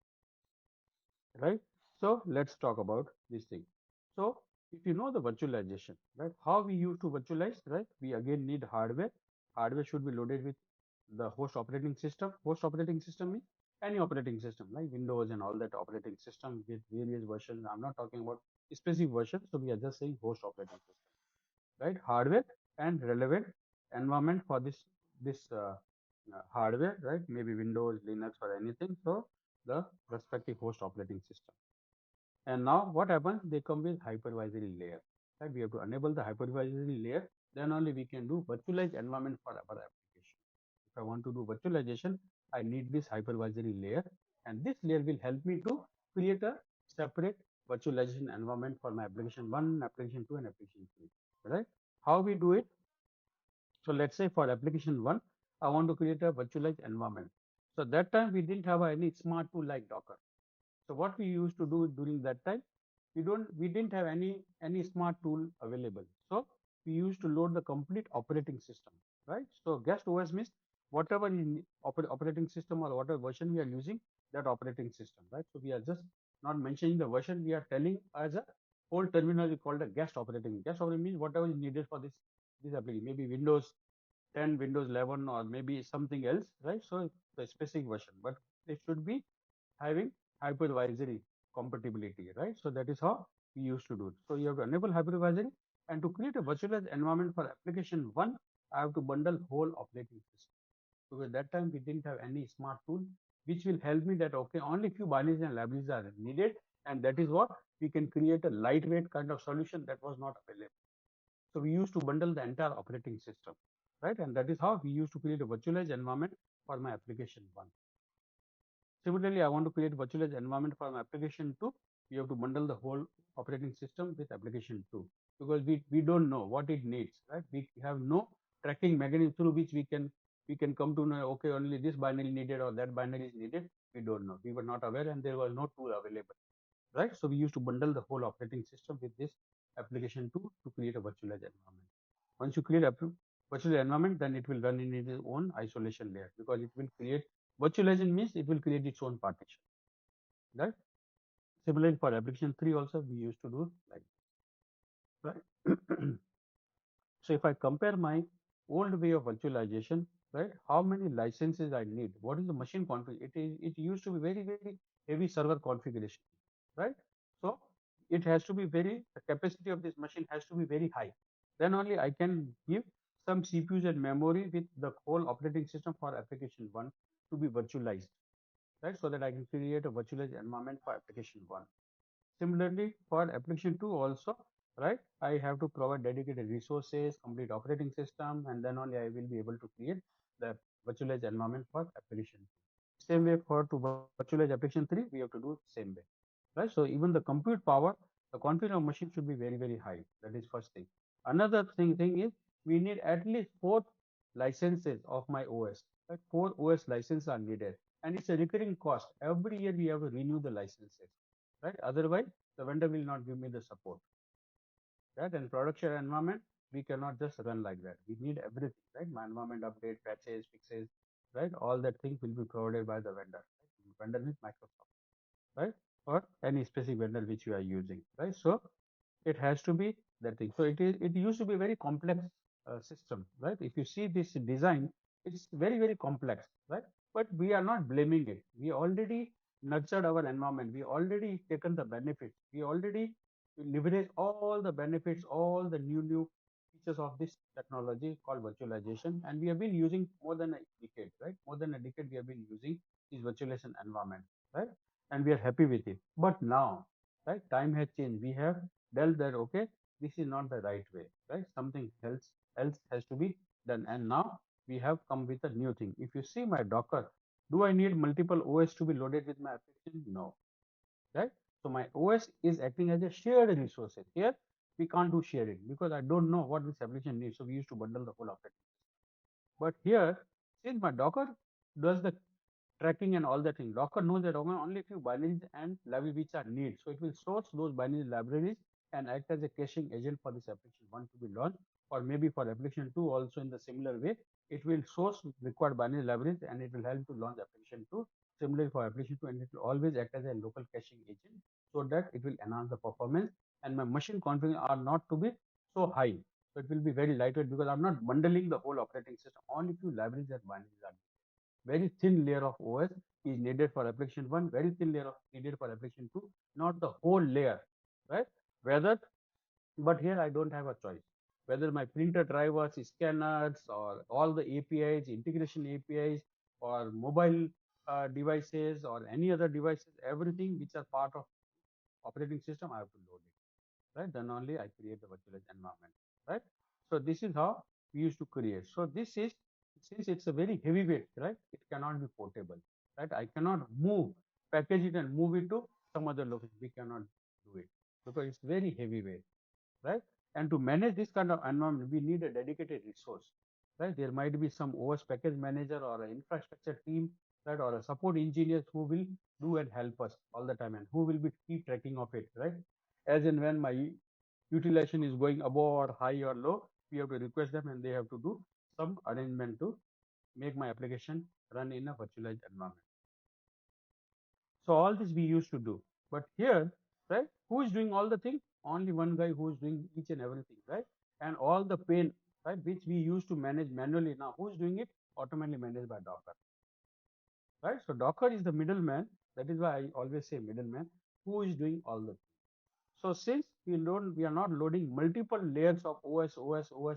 right? So let's talk about this thing. So if you know the virtualization, right? How we used to virtualize, right? We again need hardware. Hardware should be loaded with the host operating system. Host operating system means any operating system like Windows and all that operating system with various versions. I'm not talking about specific versions. So we are just saying host operating system, right? Hardware and relevant environment for this hardware, right? Maybe Windows, Linux, or anything. So the respective host operating system. And now what happens? They come with hypervisory layer. Right? We have to enable the hypervisory layer. Then only we can do virtualized environment for our application. If I want to do virtualization, I need this hypervisory layer, and this layer will help me to create a separate virtualization environment for my application 1, application 2, and application 3. Right? How we do it? So let's say for application 1, I want to create a virtualized environment. So that time we didn't have any smart tool like Docker. So what we used to do during that time, we didn't have any smart tool available. So we used to load the complete operating system, right? So guest OS means whatever in operating system or whatever version we are using, that operating system, right? So we are just not mentioning the version, we are telling as a old terminology called a guest operating. Guest operating means whatever is needed for this application, maybe Windows 10, Windows 11, or maybe something else, right? So the specific version, but it should be having hypervisory compatibility, right? So that is how we used to do it. So you have to enable hypervisory, and to create a virtualized environment for application one, I have to bundle whole operating system, because that time we didn't have any smart tool which will help me that okay, only few binaries and libraries are needed, and that is what we can create a lightweight kind of solution that was not available. So we used to bundle the entire operating system, right? And that is how we used to create a virtualized environment for my application one. Similarly, I want to create virtualized environment for my application two. We have to bundle the whole operating system with application two, because we don't know what it needs, right? We have no tracking mechanism through which we can come to know okay, only this binary needed or that binary is needed. We don't know. We were not aware, and there was no tool available, right? So we used to bundle the whole operating system with this application to create a virtualized environment. Once you create a virtual environment, then it will run in its own isolation layer, because it will create virtualization means it will create its own partition, right? Similarly for application 3 also we used to do like this, right? So if I compare my old way of virtualization, right, how many licenses I need, what is the machine config? It used to be very heavy server configuration, right? So it has to be the capacity of this machine has to be very high. Then only I can give some CPUs and memory with the whole operating system for application one to be virtualized, right? So that I can create a virtualized environment for application one. Similarly, for application 2 also, right, I have to provide dedicated resources, complete operating system, and then only I will be able to create the virtualized environment for application 2. Same way for to virtualize application 3, we have to do same way, right? So even the compute power, the configuration of machine should be very high. That is first thing. Another thing is we need at least 4 licenses of my OS. Right? 4 OS licenses are needed, and it's a recurring cost. Every year we have to renew the licenses, right? Otherwise, the vendor will not give me the support, right? And production environment, we cannot just run like that. We need everything, right? My environment update, patches, fixes, right? All that things will be provided by the vendor. Right? Vendor is Microsoft, right? Or any specific vendor which you are using, right? So it has to be that thing. So it used to be a very complex system, right? If you see this design, it's very complex, right? But we are not blaming it. We already nurtured our environment. We already taken the benefits. We already leverage all the benefits, all the new features of this technology called virtualization, and we have been using more than a decade, right? More than a decade we have been using this virtualization environment, right? And we are happy with it. But now, right, time has changed. We have dealt that okay, this is not the right way, right? Something else has to be done, and now we have come with a new thing. If you see my Docker, do I need multiple OS to be loaded with my application? No, right? So my OS is acting as a shared resources. Here we can't do sharing because I don't know what this application needs. So we used to bundle the whole operating. But here, since my Docker does the tracking and all that thing, Docker knows that only few binaries and libraries which are needed. So it will source those binary libraries and act as a caching agent for this application one to be launched, or maybe for application two also in the similar way. It will source required binary libraries and it will help to launch application two. Similarly for application two, and it will always act as a local caching agent so that it will enhance the performance, and my machine configuration are not to be so high. So it will be very lightweight because I'm not bundling the whole operating system. Only few libraries and binaries are very thin layer of OS is needed for application one, very thin layer of needed for application two, not the whole layer, right? Whether, but here I don't have a choice. Whether my printer drivers, scanners, or all the APIs, integration APIs, or mobile devices, or any other devices, everything which are part of operating system, I have to load it, right? Then only I create the virtualized environment, right? So this is how we used to create. So this is, since it's a very heavy weight, right? It cannot be portable, right? I cannot package it and move it to some other location. We cannot do it because it's very heavy weight, right? And to manage this kind of environment, we need a dedicated resource, right? There might be some OS package manager or an infrastructure team, right, or a support engineers who will do and help us all the time, and who will be keep tracking of it, right? As and when my utilization is going above or high or low, we have to request them, and they have to do some arrangement to make my application run in a virtualized environment. So all this we used to do, but here, right, who is doing all the thing? only one guy who's doing each and everything, right? And all the pain, right, which we used to manage manually, now who's doing it? Automatically managed by Docker, right? So Docker is the middleman. That is why I always say middleman who is doing all the. So since we are not loading multiple layers of OS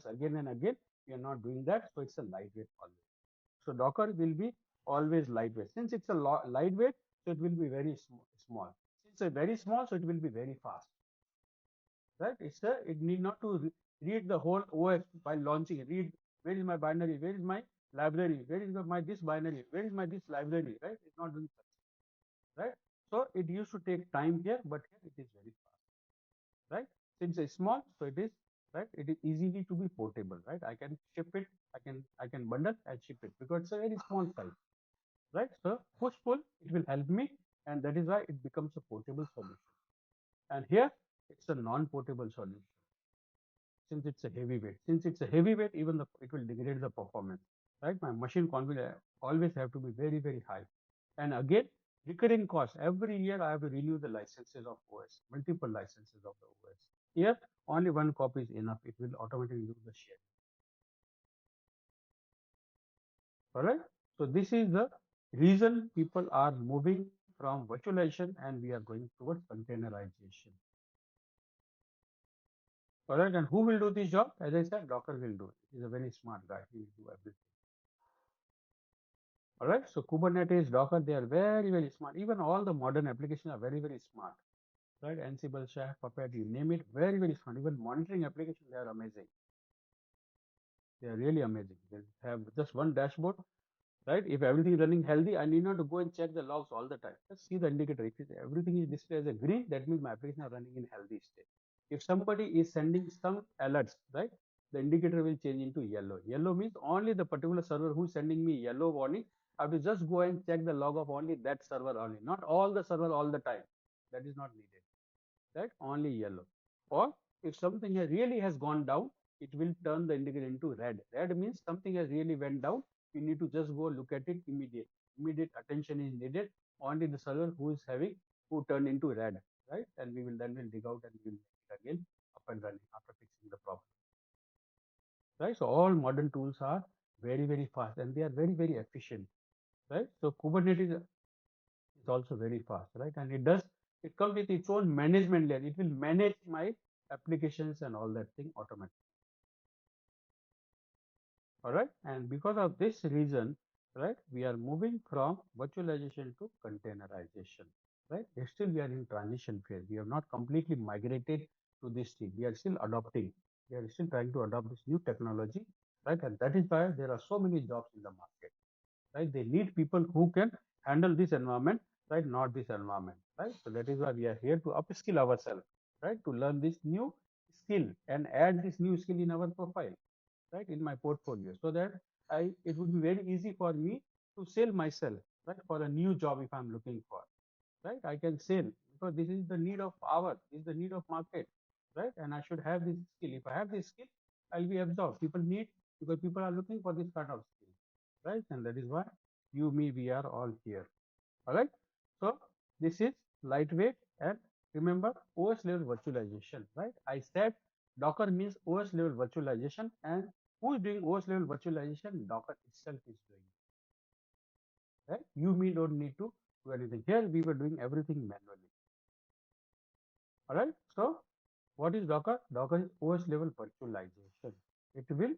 again and again, we are not doing that. So it's a lightweight always. So Docker will be always lightweight. Since it's a lightweight, so it will be very small. Since it's very small, so it will be very fast, right? It need not to read the whole OS by launching. Read where is my binary, where is my library, where is my this binary, where is my this library, right? It's not doing such, right? So it used to take time here, but here it is very fast, right? Since it's small, so it is right. It is easily to be portable, right? I can ship it, I can bundle and ship it because it's a very small size, right? So push pull, it will help me, and that is why it becomes a portable solution. And here it's a non-portable solution since it's a heavyweight. Since it's a heavyweight, even it will degrade the performance, right? My machine confidence always have to be very very high, and again recurring cost every year I have to renew the licenses of OS, multiple licenses of the OS. Here only one copy is enough. It will automatically do the share. All right. So this is the reason people are moving from virtualization and we are going towards containerization. All right. And who will do this job? As I said, Docker will do it. He's a very smart guy. He will do everything. All right. So Kubernetes, Docker, they are very, very smart. Even all the modern applications are very, very smart. Right. Ansible, Chef, Puppet, you name it, very, very smart. Even monitoring applications, they are amazing. They are really amazing. They have just one dashboard, right? If everything is running healthy, I need not to go and check the logs all the time. Just see the indicator. If everything is displayed as a green, that means my application is running in healthy state. If somebody is sending some alerts, right, the indicator will change into yellow. Yellow means only the particular server who's sending me yellow warning. I have to just go and check the log of only that server only, not all the server all the time. That is not needed, right? Only yellow. Or if something really has gone down, it will turn the indicator into red. Red means something has really went down. You need to just go look at it immediate. Immediate attention is needed. Only the server who is having who turned into red, right? And we will then will dig out and we will make it again up and running after fixing the problem, right? So all modern tools are very very fast and they are very very efficient, right? So Kubernetes is also very fast, right? And it comes with its own management layer. It will manage my applications and all that thing automatically. All right. And because of this reason, right, we are moving from virtualization to containerization, right? Still we are in transition phase. We have not completely migrated to this thing. We are still adopting. We are still trying to adopt this new technology, right? And that is why there are so many jobs in the market, right? They need people who can handle this environment, right? Not this environment, right? So that is why we are here to upskill ourselves, right? To learn this new skill and add this new skill in our profile, right? In my portfolio, so that it would be very easy for me to sell myself, right? For a new job if I'm looking for, right? I can sell because this is the need of hour, this is the need of market, right? And I should have this skill. If I have this skill, I'll be absorbed. People need because people are looking for this kind of skill, right? And that is why you, me, we are all here. All right. So this is lightweight and remember OS level virtualization, right? I said Docker means OS level virtualization, and who is doing OS level virtualization? Docker itself is doing it, right? You, me don't need to do anything. Here we were doing everything manually. All right. So what is Docker? Docker is OS level virtualization. It will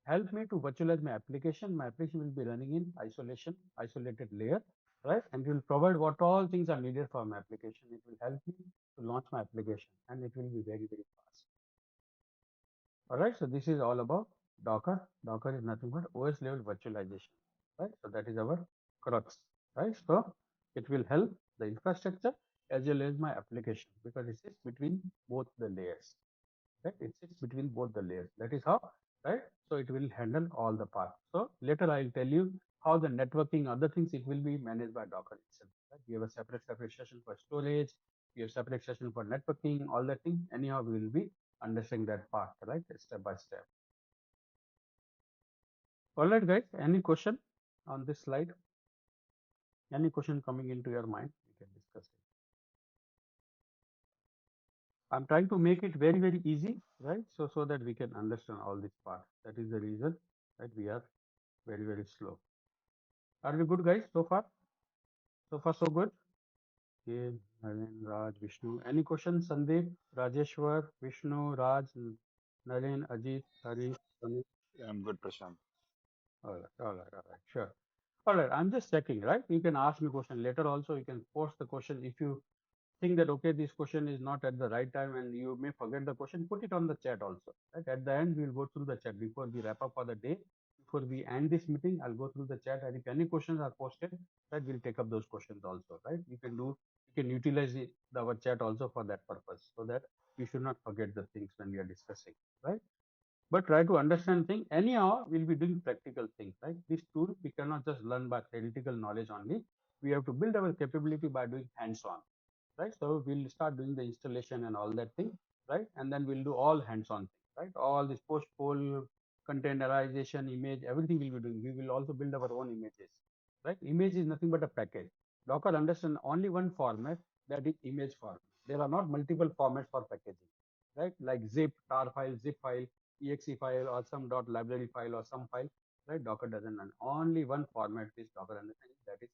help me to virtualize my application. My application will be running in isolated layer, right? And it will provide what all things are needed for my application. It will help me to launch my application and it will be very, very fast. All right. So this is all about Docker. Docker is nothing but OS level virtualization, right? So that is our crux, right? So it will help the infrastructure as well as my application because it sits between both the layers, right? It sits between both the layers. That is how, right? So it will handle all the parts. So later I'll tell you how the networking, other things, it will be managed by Docker itself. Right? We have a separate session for storage. We have separate session for networking, all that thing. Anyhow, we will be understanding that part, right? Step by step. All right, guys. Any question on this slide? Any question coming into your mind? We can discuss it. I'm trying to make it very, very easy, right? So that we can understand all this part. That is the reason that we are very, very slow. Are we good, guys, so far? So far, so good. Okay, Nalin, Raj, Vishnu. Any questions, Sandeep, Rajeshwar, Vishnu, Raj, Nalin, Ajit, Hari, Sandeep? I'm good, Prashant. All right, sure. All right, I'm just checking, right? You can ask me question later also. You can post the question if you think that okay, this question is not at the right time and you may forget the question, put it on the chat also. Right? At the end, we'll go through the chat before we wrap up for the day. Before we end this meeting, I'll go through the chat, and if any questions are posted, right, we'll take up those questions also. Right? You can utilize our chat also for that purpose, so that we should not forget the things when we are discussing. Right? But try to understand things. Anyhow, we'll be doing practical things, right? This tool we cannot just learn by theoretical knowledge only. We have to build our capability by doing hands-on, right? So we'll start doing the installation and all that thing, right? And then we'll do all hands-on things, right? All this post-poll, containerization, image, everything we'll be doing. We will also build our own images, right? Image is nothing but a package. Docker understand only one format, that is image format. There are not multiple formats for packaging, right? Like zip, tar file, zip file, exe file, or some dot library file or some file, right? Docker doesn't run. Only one format is Docker understanding, that is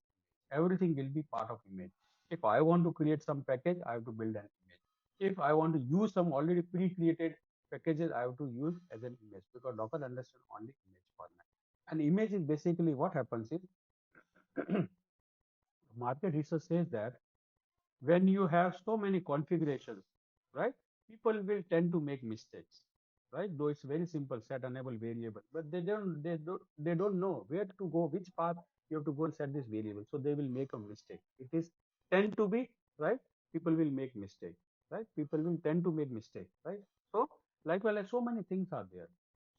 everything will be part of image. If I want to create some package, I have to build an image. If I want to use some already pre-created packages, I have to use as an image, because Docker understands only image format. And image is basically what happens is market research says that when you have so many configurations, right, people will tend to make mistakes, right? Though it's very simple, set enable variable, but they don't know where to go, which path you have to go and set this variable. So they will make a mistake. It is tend to be right. People will make mistake, right? People will tend to make mistake, right? So likewise, like so many things are there.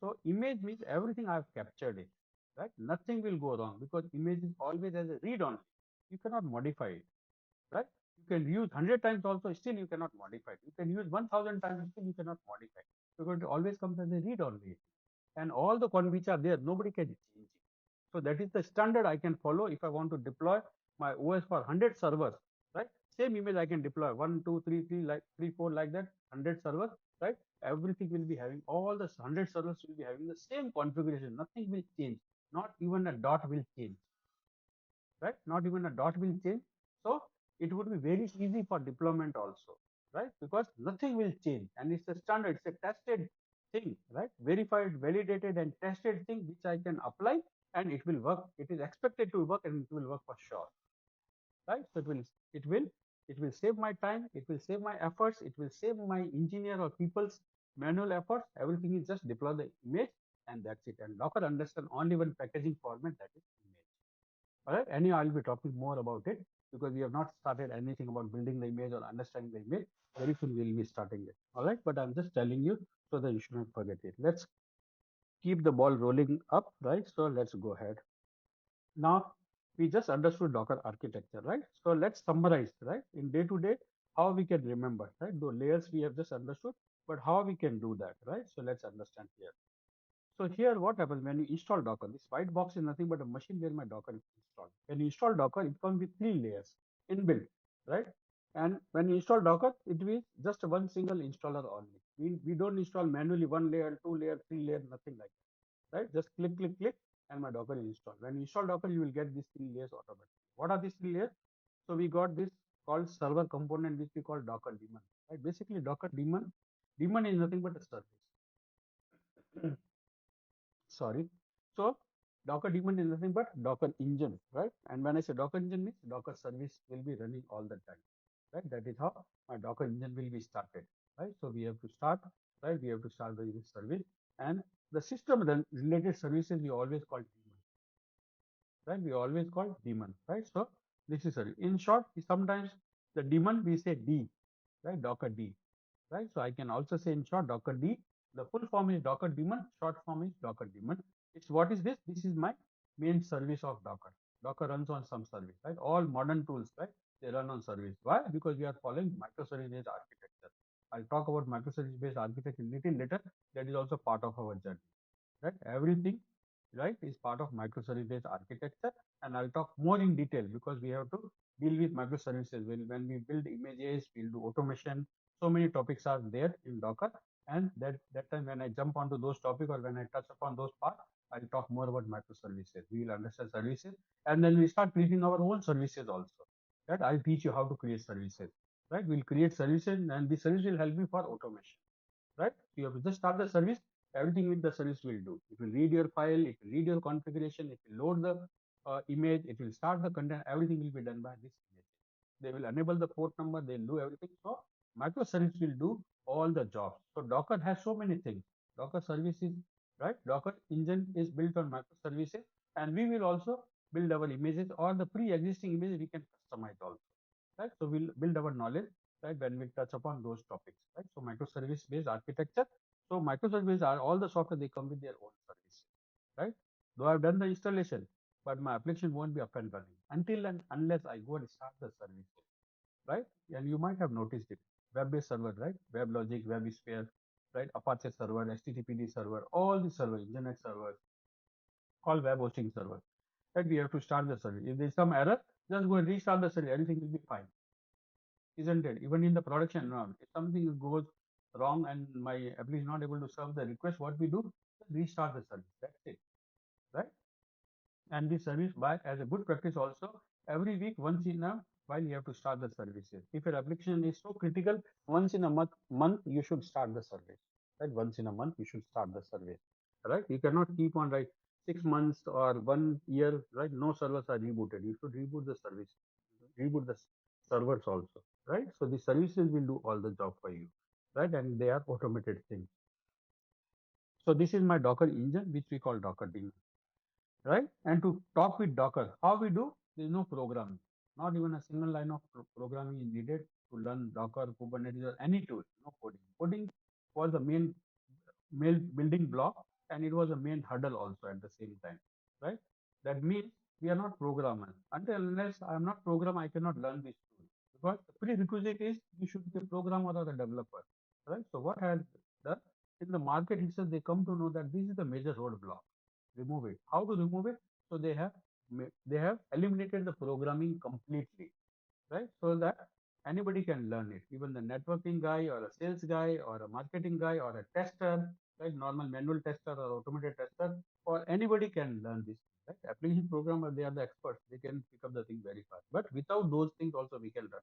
So image means everything I've captured it, right? Nothing will go wrong because image is always as a read only. You cannot modify it, right? You can use 100 times also, still you cannot modify it. You can use 1000 times, still you cannot modify it, because it always comes as a read only. And all the con which are there, nobody can change it. So that is the standard I can follow if I want to deploy my OS for 100 servers, right? Same image I can deploy 1, 2, 3, 3, like 3, 4, like that, 100 servers, right? Everything will be having, all the 100 servers will be having the same configuration. Nothing will change. Not even a dot will change, right? Not even a dot will change. So it would be very easy for deployment also, right? Because nothing will change, and it's a standard, it's a tested thing, right? Verified, validated, and tested thing which I can apply, and it will work. It is expected to work, and it will work for sure, right? So it will, it will save my time, it will save my efforts, it will save my engineer or people's manual efforts. Everything is just deploy the image, and that's it. And Docker understand only one packaging format, that is image. All right. Anyhow, I'll be talking more about it because we have not started anything about building the image or understanding the image. Very soon we'll be starting it. All right. But I'm just telling you so that you should not forget it. Let's keep the ball rolling up, right? So let's go ahead. Now we just understood Docker architecture, right? So let's summarize, right? In day to day, how we can remember, right? The layers we have just understood, but how we can do that, right? So let's understand here. So here what happens when you install Docker? This white box is nothing but a machine where my Docker is installed. When you install Docker, it comes with 3 layers inbuilt, right? And when you install Docker, it is just one single installer only. We don't install manually 1 layer, 2 layer, 3 layer, nothing like that, right? Just click, click, click, and my Docker is installed. When you install Docker, you will get these 3 layers automatically. What are these 3 layers? So we got this called server component, which we call Docker daemon, right? Basically, Docker daemon is nothing but a service. Sorry. So Docker daemon is nothing but Docker engine, right? And when I say Docker engine means Docker service will be running all the time, right? That is how my Docker engine will be started, right? So we have to start, right? We have to start the service, and the system related services we always call daemon, right? We always call daemon, right? So this is service. In short, sometimes the daemon we say D, right? Docker D, right? So I can also say in short Docker D. The full form is Docker daemon, short form is Docker daemon. It's what is this? This is my main service of Docker. Docker runs on some service, right? All modern tools, right? They run on service. Why? Because we are following microservice-based architecture. I'll talk about microservice-based architecture a little later. That is also part of our journey, right? Everything, right, is part of microservice-based architecture, and I'll talk more in detail because we have to deal with microservices. When we build images, we'll do automation. So many topics are there in Docker. And that time when I jump onto those topics or when I touch upon those parts, I'll talk more about microservices. We will understand services, and then we start creating our own services also. Right? I'll teach you how to create services. Right? We'll create services, and the service will help you for automation. Right? You have to just start the service. Everything with the service will do. It will read your file. It will read your configuration. It will load the image. It will start the content. Everything will be done by this image. They will enable the port number. They'll do everything. So microservice will do all the jobs. So Docker has so many things. Docker services, right? Docker engine is built on microservices, and we will also build our images or the pre-existing images we can customize also. Right? So we'll build our knowledge, right, when we touch upon those topics. Right? So microservice based architecture. So microservices are all the software, they come with their own service. Right? Though I've done the installation, but my application won't be up and running until and unless I go and start the service. Right? And you might have noticed it. Web-based server, right? WebLogic, WebSphere, right? Apache server, HTTPD server, all the servers, internet servers, all web hosting servers. Right? We have to start the service. If there's some error, just go and restart the service. Everything will be fine, isn't it? Even in the production environment, if something goes wrong and my application is not able to serve the request, what we do? Restart the service. That's it, right? And this service by as a good practice also, every week once in a while you have to start the services. If your application is so critical, once in a month you should start the service. Right? Once in a month you should start the service. Right? You cannot keep on, right, 6 months or 1 year, right? No servers are rebooted. You should reboot the service, reboot the servers also. Right? So the services will do all the job for you. Right? And they are automated things. So this is my Docker engine, which we call Docker daemon, right? And to talk with Docker, how we do? There is no programming. Not even a single line of programming is needed to learn Docker, Kubernetes, or any tool. No coding. Coding was the main building block, and it was a main hurdle also at the same time, right? That means we are not programmers. Until unless I am not programmer, I cannot learn this tool, because the prerequisite is you should be a programmer or a developer, right? So what has done in the market itself, they come to know that this is the major roadblock. Remove it. How to remove it? So they have eliminated the programming completely, right? So that anybody can learn it. Even the networking guy or a sales guy or a marketing guy or a tester, right? Normal manual tester or automated tester, or anybody can learn this. Right? Application programmer, they are the experts. They can pick up the thing very fast. But without those things also we can learn.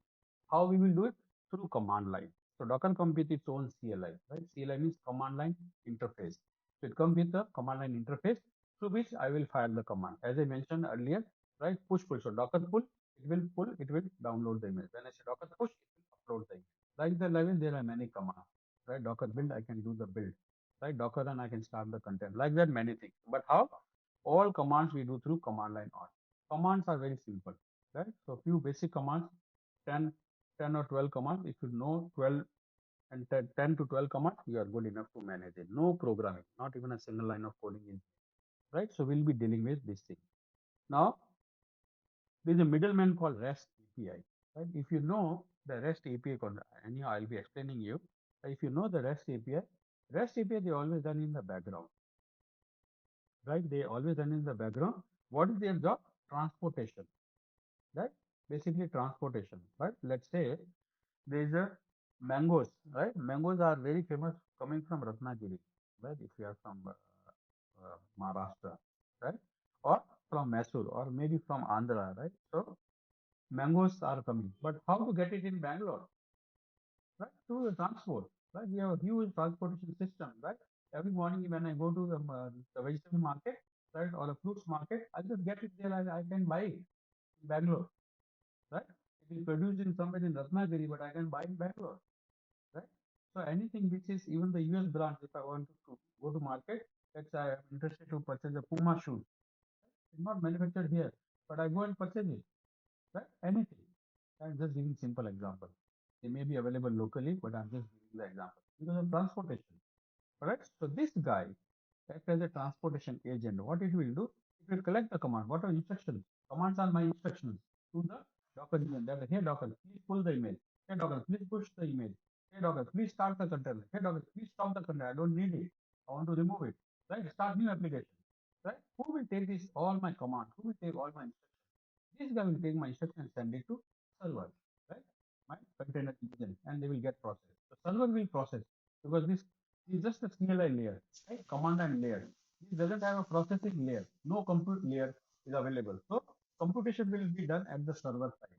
How we will do it? Through command line. So Docker comes with its own CLI, right? CLI means command line interface. So it comes with the command line interface through which I will fire the command. As I mentioned earlier, right? Push pull. So Docker pull, it will download the image. When I say Docker push, it will upload the image. Like the level, there are many commands. Right? Docker build, I can do the build. Right? Docker run, I can start the content. Like that, many things. But how? All commands we do through command line on. Commands are very simple. Right? So few basic commands, 10, 10 or 12 commands. If you know 12 and 10 to 12 commands, you are good enough to manage it. No programming, not even a single line of coding in. Right? So we'll be dealing with this thing. Now, there's a middleman called REST API. Right? If you know the REST API, anyhow, I'll be explaining you. If you know the REST API, they always done in the background. Right? They always run in the background. What is their job? Transportation. Right? Basically transportation. Right? Let's say there is a mangoes. Right? Mangoes are very famous coming from Ratnagiri. Right? If you are from Maharashtra, right? Or from Mysore, or maybe from Andhra, right? So mangoes are coming. But how to get it in Bangalore? Right? Through the transport. Right? We have a huge transportation system, right? Every morning when I go to the vegetable market, right, or a fruits market, I just get it there and I can buy it in Bangalore, right? It is produced in somewhere in Ratnagiri, but I can buy in Bangalore, right? So anything which is even the US brand, if I want to go to market, let's say I am interested to purchase a Puma shoe. It's not manufactured here, but I go and purchase it, right? Anything. I'm just giving simple example. They may be available locally, but I'm just giving the example because of transportation. Correct? So this guy acts as a transportation agent. What it will do? It will collect the command. What are instructions? Commands are my instructions to the Docker image. That hey Docker, please pull the image. Hey Docker, please push the image. Hey Docker, please start the container. Hey Docker, please stop the container. I don't need it. I want to remove it. Right? Start new application. Right? Who will take this all my commands? Who will take all my instructions? This guy will take my instruction and send it to server, right? My container engine, and they will get processed. The server will process because this is just a CLI layer, right? Command line layer. This doesn't have a processing layer. No compute layer is available. So computation will be done at the server side.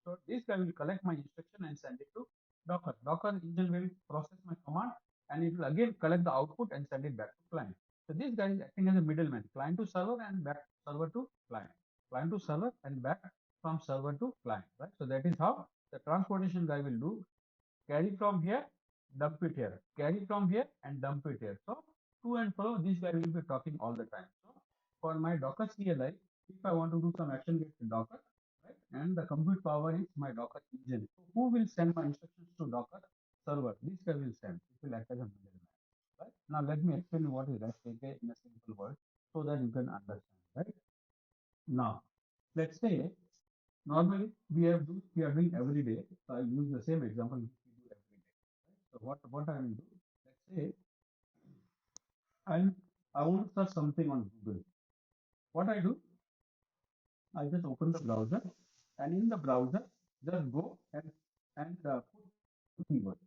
So this guy will collect my instruction and send it to Docker. Docker engine will process my command and it will again collect the output and send it back to client. So this guy is acting as a middleman, client to server and back server to client, client to server and back from server to client, right? So that is how the transportation guy will do. Carry from here, dump it here, carry from here and dump it here. So to and fro, this guy will be talking all the time. So for my Docker CLI, if I want to do some action with Docker, right, and the compute power is my Docker engine. So who will send my instructions to Docker server? This guy will send. It will act as a middleman. Right? Now let me explain what is REST API in a simple word so that you can understand. Right? Now, let's say normally we are doing every day. So I'll use the same example which we do every day. Right? So what I will do? Let's say I I want to search something on Google. What I do? I just open the browser, and in the browser, just go and put keyword,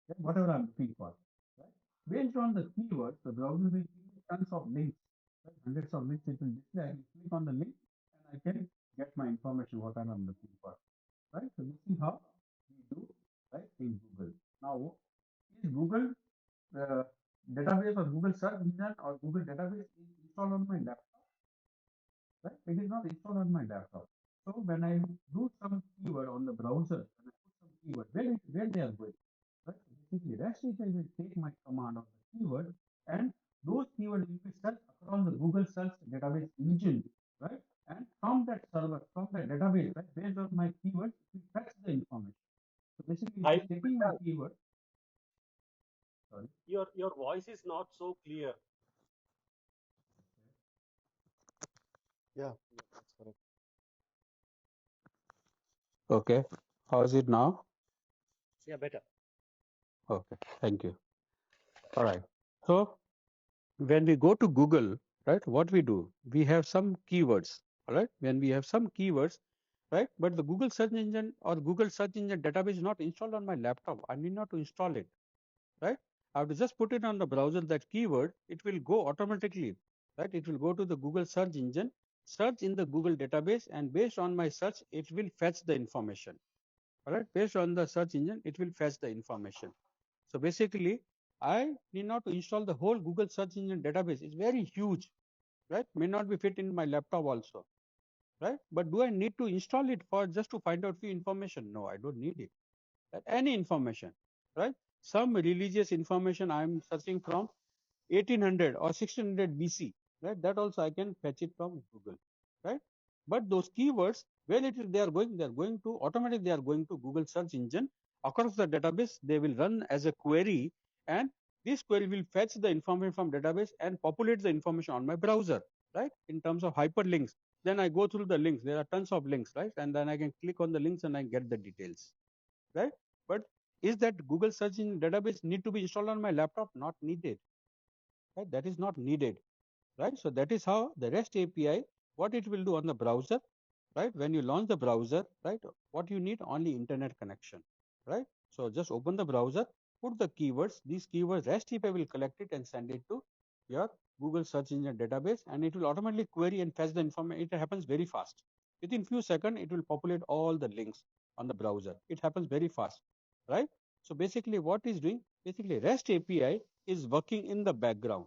right? Whatever I'm looking for. Right? Based on the keyword, the browser will give me tons of links, right? Hundreds of links it will display. I can click on the link and I can get my information what I'm looking for. Right? So this is how we do right in Google. Now, is Google uh, database or Google search engine or Google database is installed on my laptop? Right? It is not installed on my laptop. So when I do some keyword on the browser, when I put some keyword, where they are going? Right? Basically, REST API will take my command of the keyword and those keywords will be searched across the Google search database engine, right? And from that server, from the database, right, based on my keyword, it will fetch the information. So basically, it I is taking my keyword. Sorry. your voice is not so clear. Yeah, yeah, that's correct. Okay. How is it now? Yeah, better. Okay. Thank you. All right. So when we go to Google, right, what we do, we have some keywords, all right? When we have some keywords, right, but the Google search engine or Google search engine database is not installed on my laptop. I need not to install it, right? I have to just put it on the browser, that keyword, it will go automatically, right? It will go to the Google search engine, search in the Google database, and based on my search, it will fetch the information, all right? Based on the search engine, it will fetch the information. So basically, I need not to install the whole Google search engine database. It's very huge, right? May not be fit in my laptop also, right? But do I need to install it for just to find out few information? No, I don't need it. Right? Any information, right? Some religious information I'm searching from 1800 or 1600 BC, right? That also I can fetch it from Google, right? But those keywords, where it is they are going to automatically, they are going to Google search engine across the database. They will run as a query, and this query will fetch the information from database and populate the information on my browser, right? In terms of hyperlinks, then I go through the links. There are tons of links, right? And then I can click on the links and I get the details, right? But is that Google search engine database need to be installed on my laptop? Not needed, right? That is not needed, right? So that is how the REST API, what it will do on the browser, right? When you launch the browser, right, what you need, only internet connection, right? So just open the browser, put the keywords, these keywords, REST API will collect it and send it to your Google search engine database, and it will automatically query and fetch the information. It happens very fast. Within few seconds, it will populate all the links on the browser. It happens very fast, right? So basically what is doing, basically REST API is working in the background,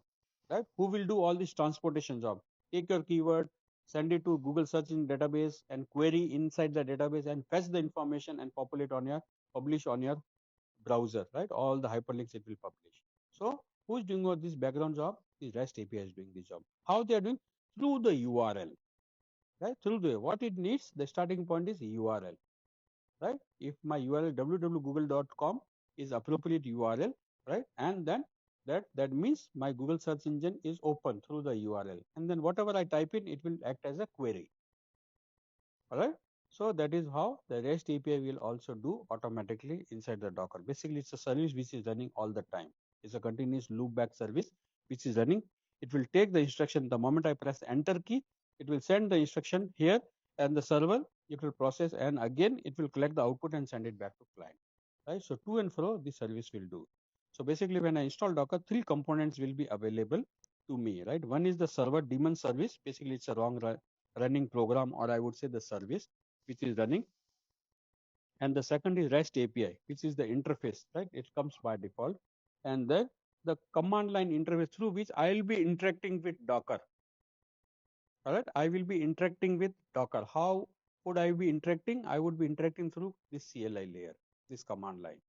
right? Who will do all this transportation job? Take your keyword, send it to Google search in database and query inside the database and fetch the information and populate on your, publish on your browser, right? All the hyperlinks it will publish. So who's doing all this background job? The REST API is doing this job. How they are doing? Through the URL, right? Through the, what it needs, the starting point is URL, right? If my URL www.google.com is appropriate URL, right? And then that means my Google search engine is open through the URL. And then whatever I type in, it will act as a query. All right. So that is how the REST API will also do automatically inside the Docker. Basically, it's a service which is running all the time. It's a continuous loopback service which is running. It will take the instruction the moment I press the enter key. It will send the instruction here. and the server, it will process, and again it will collect the output and send it back to client, right? So to and fro this service will do. So basically when I install Docker, three components will be available to me, right? One is the server daemon service. Basically it's a running program, or I would say the service which is running. And the second is REST API, which is the interface, right? It comes by default. And then the command line interface through which I will be interacting with Docker. All right, I will be interacting with Docker. How would I be interacting? I would be interacting through this CLI layer, this command line.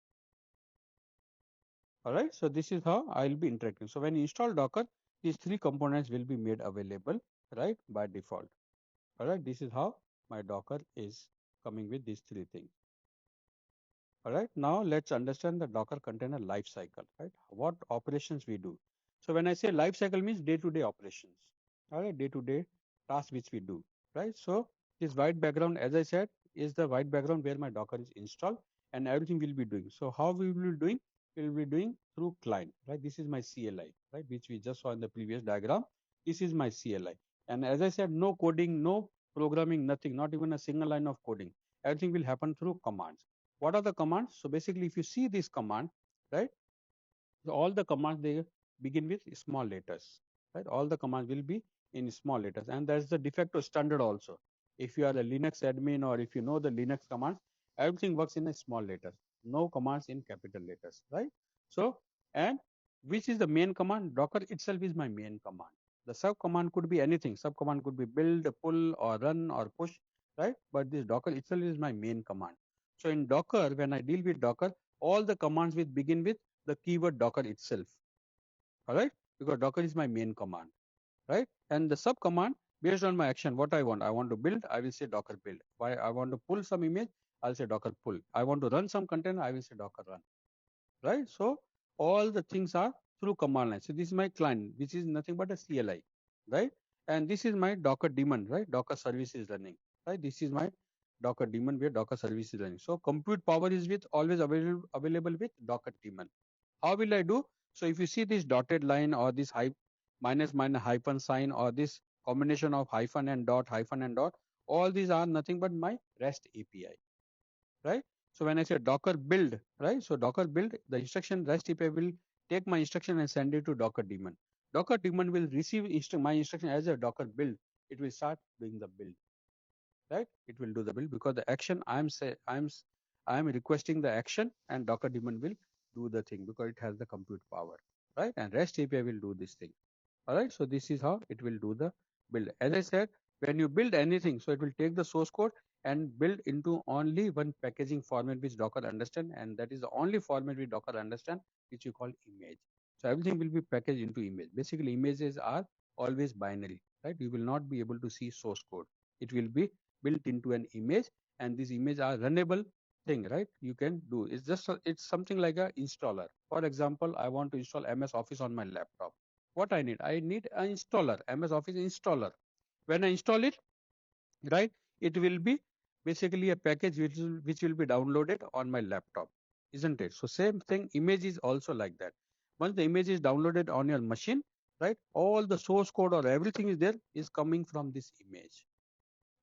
All right, so this is how I will be interacting. So when you install Docker, these three components will be made available, right, by default. All right, this is how my Docker is coming with these three things. All right, now let's understand the Docker container life cycle, right? What operations we do. So when I say life cycle means day-to-day operations, all right, day-to-day tasks which we do, right? So this white background, as I said, is the white background where my Docker is installed and everything will be doing. So how we will be doing? We will be doing through client, right? This is my CLI, right? Which we just saw in the previous diagram. This is my CLI. And as I said, no coding, no programming, nothing, not even a single line of coding. Everything will happen through commands. What are the commands? So basically, if you see this command, right, so all the commands, they begin with small letters, right? All the commands will be in small letters, and that's the de facto standard also. If you are a Linux admin or if you know the Linux commands, everything works in a small letters. No commands in capital letters, right? So, and which is the main command? Docker itself is my main command. The sub command could be anything. Sub command could be build, pull, or run, or push, right? But this Docker itself is my main command. So in Docker, when I deal with Docker, all the commands will begin with the keyword Docker itself. All right, because Docker is my main command, right? And the sub command based on my action, what I want to build, I will say Docker build. Why I want to pull some image, I'll say Docker pull. I want to run some container, I will say Docker run, right? So all the things are through command line. So this is my client, which is nothing but a CLI, right? And this is my Docker daemon, right? Docker service is running, right? This is my Docker daemon where Docker service is running. So compute power is with always available with Docker daemon. How will I do? So if you see this dotted line or this minus hyphen sign or this combination of hyphen and dot, all these are nothing but my REST API, right? So when I say Docker build, right? So Docker build, the instruction REST API will take my instruction and send it to Docker daemon. Docker daemon will receive my instruction as a Docker build. It will start doing the build, right? It will do the build because the action I am requesting the action, and Docker daemon will do the thing because it has the compute power, right? And REST API will do this thing. All right. So this is how it will do the build. As I said, when you build anything, so it will take the source code and build into only one packaging format which Docker understand, and that is the only format which Docker understand, which you call image. So everything will be packaged into image. Basically, images are always binary, right? You will not be able to see source code. It will be built into an image, and these images are runnable thing, right? You can do. It's something like a installer. For example, I want to install MS Office on my laptop. What I need? I need an installer, MS Office installer. When I install it, right, it will be basically a package which will be downloaded on my laptop, isn't it? So same thing, image is also like that. Once the image is downloaded on your machine, right, all the source code or everything is there is coming from this image.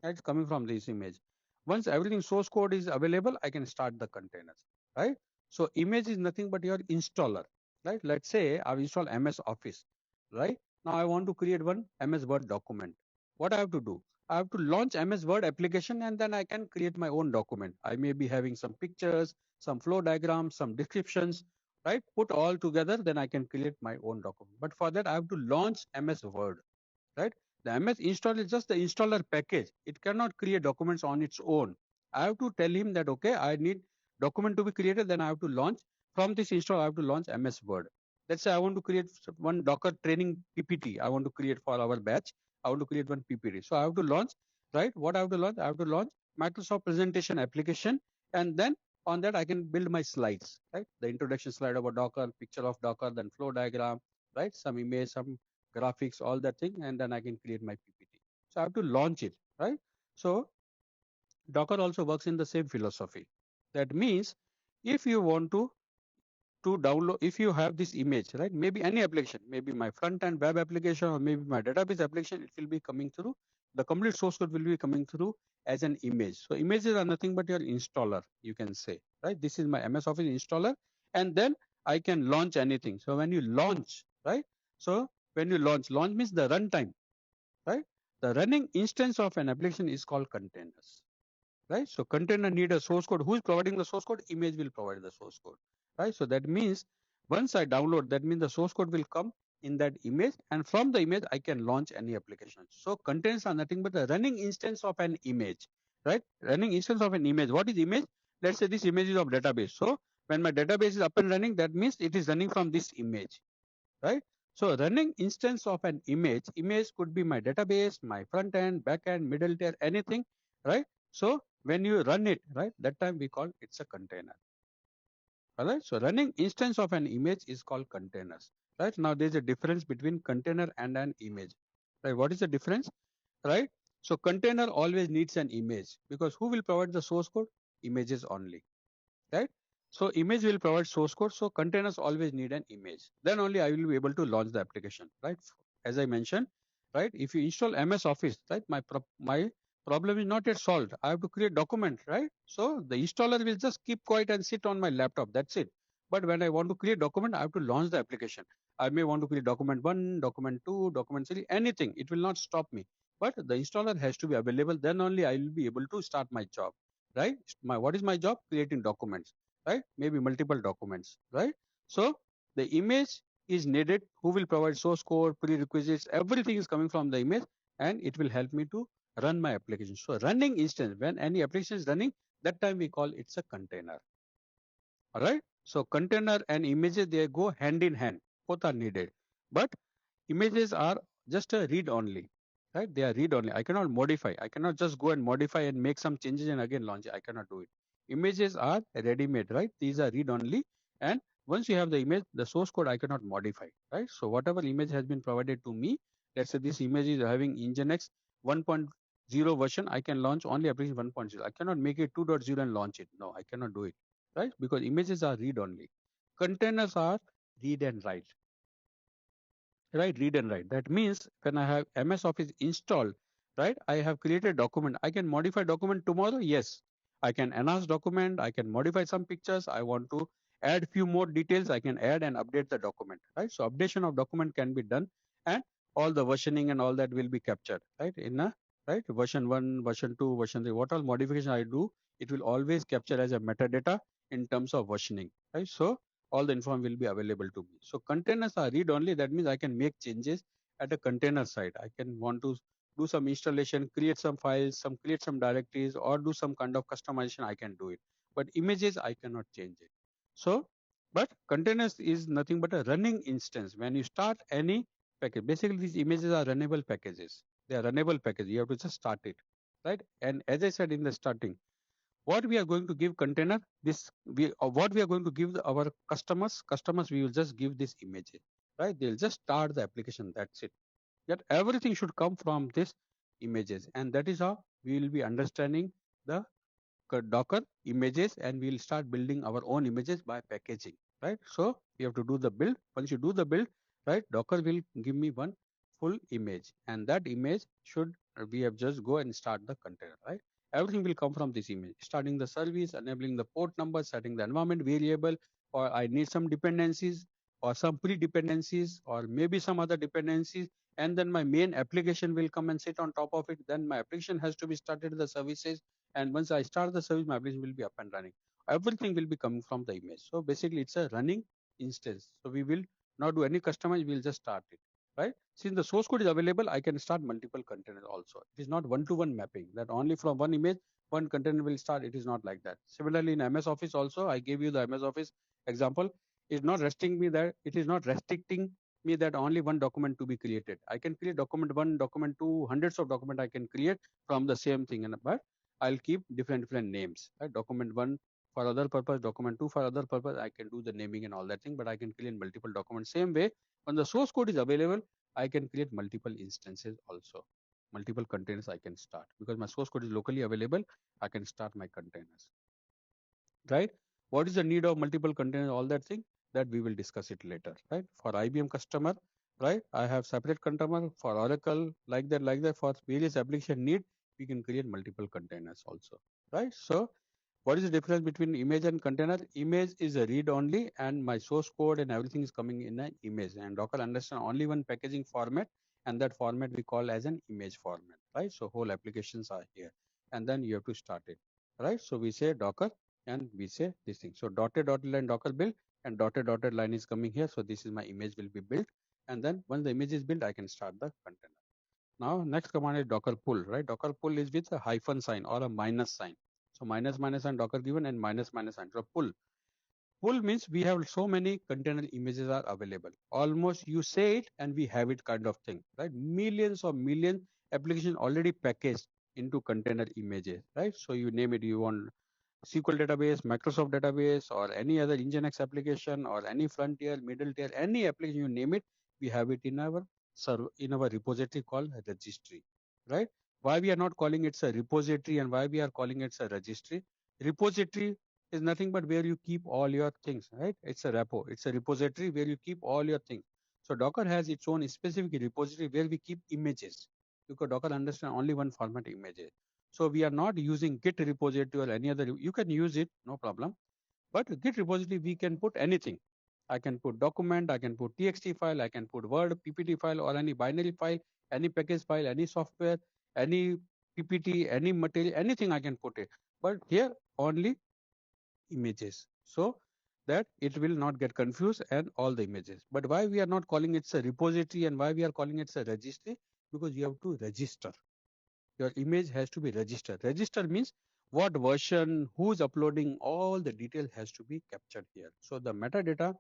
It's coming from this image. Once everything source code is available, I can start the containers, right? So image is nothing but your installer, right? Let's say I've installed MS Office, right? Now I want to create one MS Word document. What I have to do? I have to launch MS Word application, and then I can create my own document. I may be having some pictures, some flow diagrams, some descriptions, right? Put all together, then I can create my own document. But for that, I have to launch MS Word, right? The MS install is just the installer package. It cannot create documents on its own. I have to tell him that, okay, I need document to be created, then I have to launch. From this install, I have to launch MS Word. Let's say I want to create one Docker training PPT. I want to create for our batch. I want to create one PPT. So I have to launch, right? What I have to launch? I have to launch Microsoft presentation application. And then on that, I can build my slides, right? The introduction slide about Docker, picture of Docker, then flow diagram, right? Some image, some graphics, all that thing, and then I can create my PPT. So I have to launch it, right? So Docker also works in the same philosophy. That means if you want to download, if you have this image, right, maybe any application, maybe my front end web application or maybe my database application, it will be coming through the complete source code will be coming through as an image. So images are nothing but your installer, you can say, right? This is my MS Office installer, and then I can launch anything. So when you launch, right? So when you launch means the runtime, right? The running instance of an application is called containers, right? So container need a source code. Who is providing the source code? Image will provide the source code, right? So that means once I download, that means the source code will come in that image, and from the image I can launch any application. So containers are nothing but a running instance of an image, right? Running instance of an image. What is image? Let's say this image is of database. So when my database is up and running, that means it is running from this image, right? So running instance of an image could be my database, my front end, back end, middle tier, anything, right? So when you run it, right, that time we call it's a container. All right. So running instance of an image is called containers. Right. Now there's a difference between container and an image. Right. What is the difference? Right. So container always needs an image, because who will provide the source code? Images only, right? So image will provide source code. So containers always need an image. Then only I will be able to launch the application, right? As I mentioned, right? If you install MS Office, right? My problem is not yet solved. I have to create document, right? So the installer will just keep quiet and sit on my laptop. That's it. But when I want to create document, I have to launch the application. I may want to create document 1, document 2, document 3, anything. It will not stop me. But the installer has to be available. Then only I will be able to start my job, right? What is my job? Creating documents, right? Maybe multiple documents, right? So the image is needed. Who will provide source code, prerequisites, everything is coming from the image, and it will help me to run my application. So running instance, when any application is running, that time we call it's a container. All right. So container and images, they go hand in hand. Both are needed. But images are just a read only, right? They are read only. I cannot modify. I cannot just go and modify and make some changes and again launch it. I cannot do it. Images are ready made, right? These are read only. And once you have the image, the source code I cannot modify, right? So whatever image has been provided to me, let's say this image is having Nginx 1.0 version, I can launch only application 1.0. I cannot make it 2.0 and launch it. No, I cannot do it, right? Because images are read only. Containers are read and write, right? Read and write. That means when I have MS Office installed, right, I have created document. I can modify document tomorrow. Yes, I can enhance document. I can modify some pictures. I want to add few more details. I can add and update the document, right? So updation of document can be done, and all the versioning and all that will be captured, right? In a right version 1, version 2, version 3. What all modification I do, it will always capture as a metadata in terms of versioning, right? So all the information will be available to me. So containers are read only. That means I can make changes at a container side. I can want to do some installation, create some files, create some directories, or do some kind of customization. I can do it. But images I cannot change it. So, but containers is nothing but a running instance. When you start any package, basically these images are runnable packages. They are runnable packages. You have to just start it, right? And as I said in the starting, what we are going to give container, this we what we are going to give our customers, we will just give this images, right? They'll just start the application. That's it. Yet everything should come from this images, and that is how we will be understanding the Docker images, and we'll start building our own images by packaging, right? So we have to do the build. Once you do the build, right, Docker will give me one full image, and that image should we have just go and start the container, right? Everything will come from this image, starting the service, enabling the port number, setting the environment variable, or I need some dependencies or some pre-dependencies or maybe some other dependencies, and then my main application will come and sit on top of it. Then my application has to be started the services, and once I start the service, my application will be up and running. Everything will be coming from the image. So basically, it's a running instance. So we will not do any customize. We'll just start it, right? Since the source code is available, I can start multiple containers also. It is not one-to-one mapping that only from one image one container will start. It is not like that. Similarly, in MS Office also, I gave you the MS Office example. It's not restricting me that it is not restricting me that only one document to be created. I can create document 1, document 2, hundreds of document I can create from the same thing, and but I'll keep different names. Right? Document 1 for other purpose, document 2 for other purpose. I can do the naming and all that thing, but I can create multiple documents. Same way, when the source code is available, I can create multiple instances also. Multiple containers I can start because my source code is locally available. I can start my containers. Right? What is the need of multiple containers? All that thing that we will discuss it later. Right? For IBM customer, right? I have separate container for Oracle, like that for various application need, we can create multiple containers also, right? So what is the difference between image and container? Image is a read only and my source code and everything is coming in an image, and Docker understand only one packaging format, and that format we call as an image format, right? So whole applications are here, and then you have to start it, right? So we say Docker and we say this thing. So dotted line Docker build and dotted line is coming here. So this is my image will be built, and then once the image is built, I can start the container. Now next command is Docker pull, right? Docker pull is with a hyphen sign or a minus sign. So minus minus sign Docker given and minus minus sign. So pull. Pull means we have so many container images are available. Almost you say it and we have it kind of thing, right? Millions or million application already packaged into container images, right? So you name it, you want SQL database, Microsoft database, or any other Nginx application, or any frontier, middle tier, any application you name it, we have it in our server, in our repository called registry, right? Why we are not calling it a repository and why we are calling it a registry? Repository is nothing but where you keep all your things, right? It's a repo. It's a repository where you keep all your things. So Docker has its own specific repository where we keep images, because Docker understands only one format, images. So we are not using Git repository or any other. You can use it, no problem. But Git repository, we can put anything. I can put document, I can put TXT file, I can put Word, PPT file, or any binary file, any package file, any software, any PPT, any material, anything I can put it. But here only images. So that it will not get confused and all the images. But why we are not calling it a repository and why we are calling it a registry? Because you have to register. Your image has to be registered. Register means what version, who's uploading, all the detail has to be captured here. So the metadata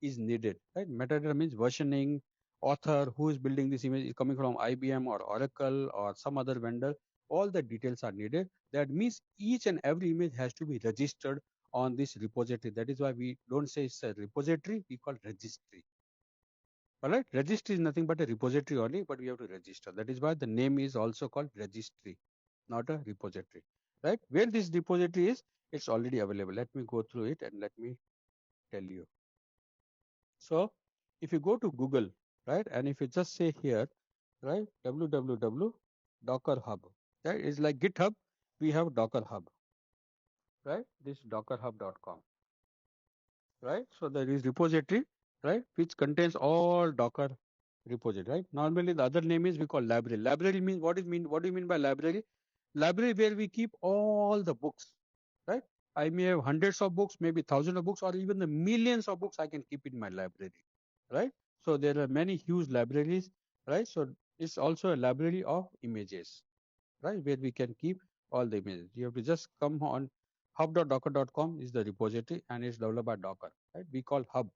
is needed, right? Metadata means versioning, author, who is building this image, is coming from IBM or Oracle or some other vendor. All the details are needed. That means each and every image has to be registered on this repository. That is why we don't say it's a repository, we call registry. All right, registry is nothing but a repository only, but we have to register. That is why the name is also called registry, not a repository. Right? Where this repository is, it's already available. Let me go through it and let me tell you. So if you go to Google, right, and if you just say here, right, www Docker Hub, right, it's like GitHub, we have Docker Hub, right? This dockerhub.com, right? So there is repository, right, which contains all Docker repository, right? Normally the other name is we call library. Library means what is mean? What do you mean by library? Library where we keep all the books, right? I may have hundreds of books, maybe thousands of books, or even the millions of books I can keep in my library, right? So there are many huge libraries, right? So it's also a library of images, right? Where we can keep all the images. You have to just come on hub.docker.com is the repository and it's developed by Docker, right? We call hub.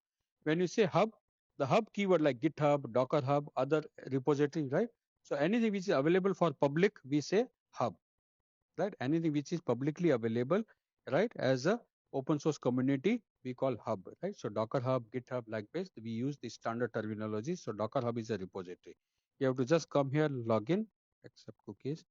When you say hub, the hub keyword like GitHub, Docker Hub, other repository, right? So anything which is available for public, we say hub, right? Anything which is publicly available, right? As a open source community, we call hub, right? So Docker Hub, GitHub, like this, we use the standard terminology. So Docker Hub is a repository. You have to just come here, log in, accept cookies,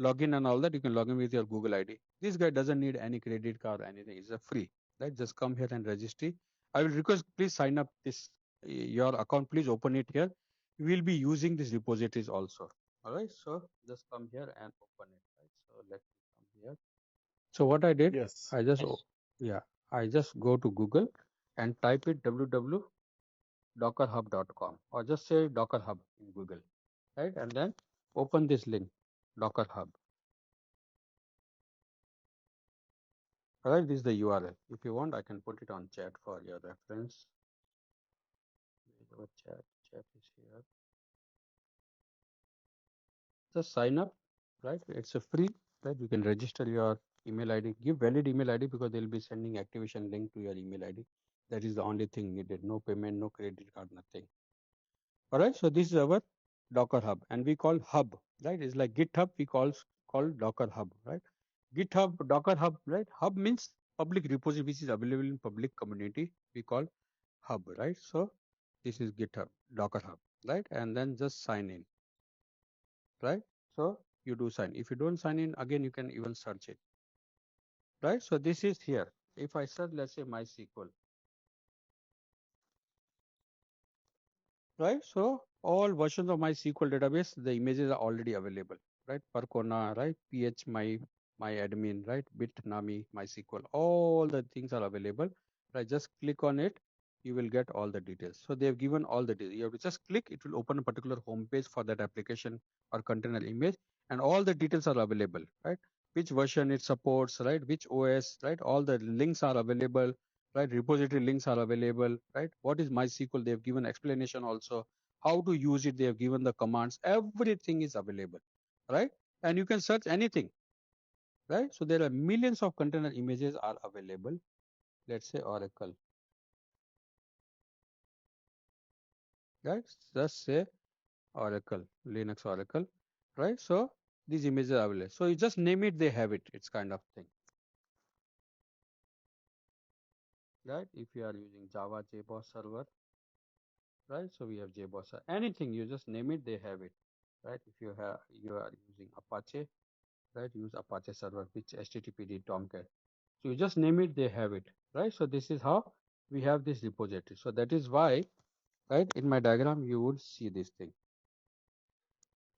login and all that. You can log in with your Google ID. This guy doesn't need any credit card or anything. It's a free, right? Just come here and register. I will request please sign up this your account. Please open it here. We will be using these repositories also. All right. So just come here and open it. Right. So let me come here. So what I did, Yes. I just yeah, I just go to Google and type it www.dockerhub.com or just say Docker Hub in Google, right? And then open this link, Docker Hub. Alright, this is the URL. If you want, I can put it on chat for your reference. Our chat is here. Just sign up, right? It's a free, right? You can register your email ID. Give valid email ID because they'll be sending activation link to your email ID. That is the only thing needed. No payment, no credit card, nothing. Alright, so this is our Docker Hub, and we call Hub, right? It's like GitHub. We call Docker Hub, right? GitHub, Docker Hub, right? Hub means public repository which is available in public community. We call hub, right? So this is GitHub, Docker Hub, right? And then just sign in, right? So you do sign. If you don't sign in, again, you can even search it, right? So this is here. If I search, let's say MySQL, right? So all versions of my SQL database, the images are already available, right? Percona, right? PH my admin, right? Bitnami, MySQL, all the things are available. Right? Just click on it, you will get all the details. So they have given all the details. You have to just click, it will open a particular home page for that application or container image, and all the details are available, right? Which version it supports, right? Which OS, right? All the links are available, right? Repository links are available, right? What is MySQL? They've given explanation also. How to use it? They have given the commands. Everything is available, right? And you can search anything, right? So there are millions of container images are available. Let's say Oracle, right? Just say Oracle, Linux Oracle, right? So these images are available. So you just name it, they have it. It's kind of thing, right? If you are using Java JBoss server, right? So we have JBoss. Anything you just name it, they have it, right? If you are using Apache, right? Use Apache server, which HTTPD Tomcat. So you just name it, they have it, right? So this is how we have this repository. So that is why, right? In my diagram, you would see this thing.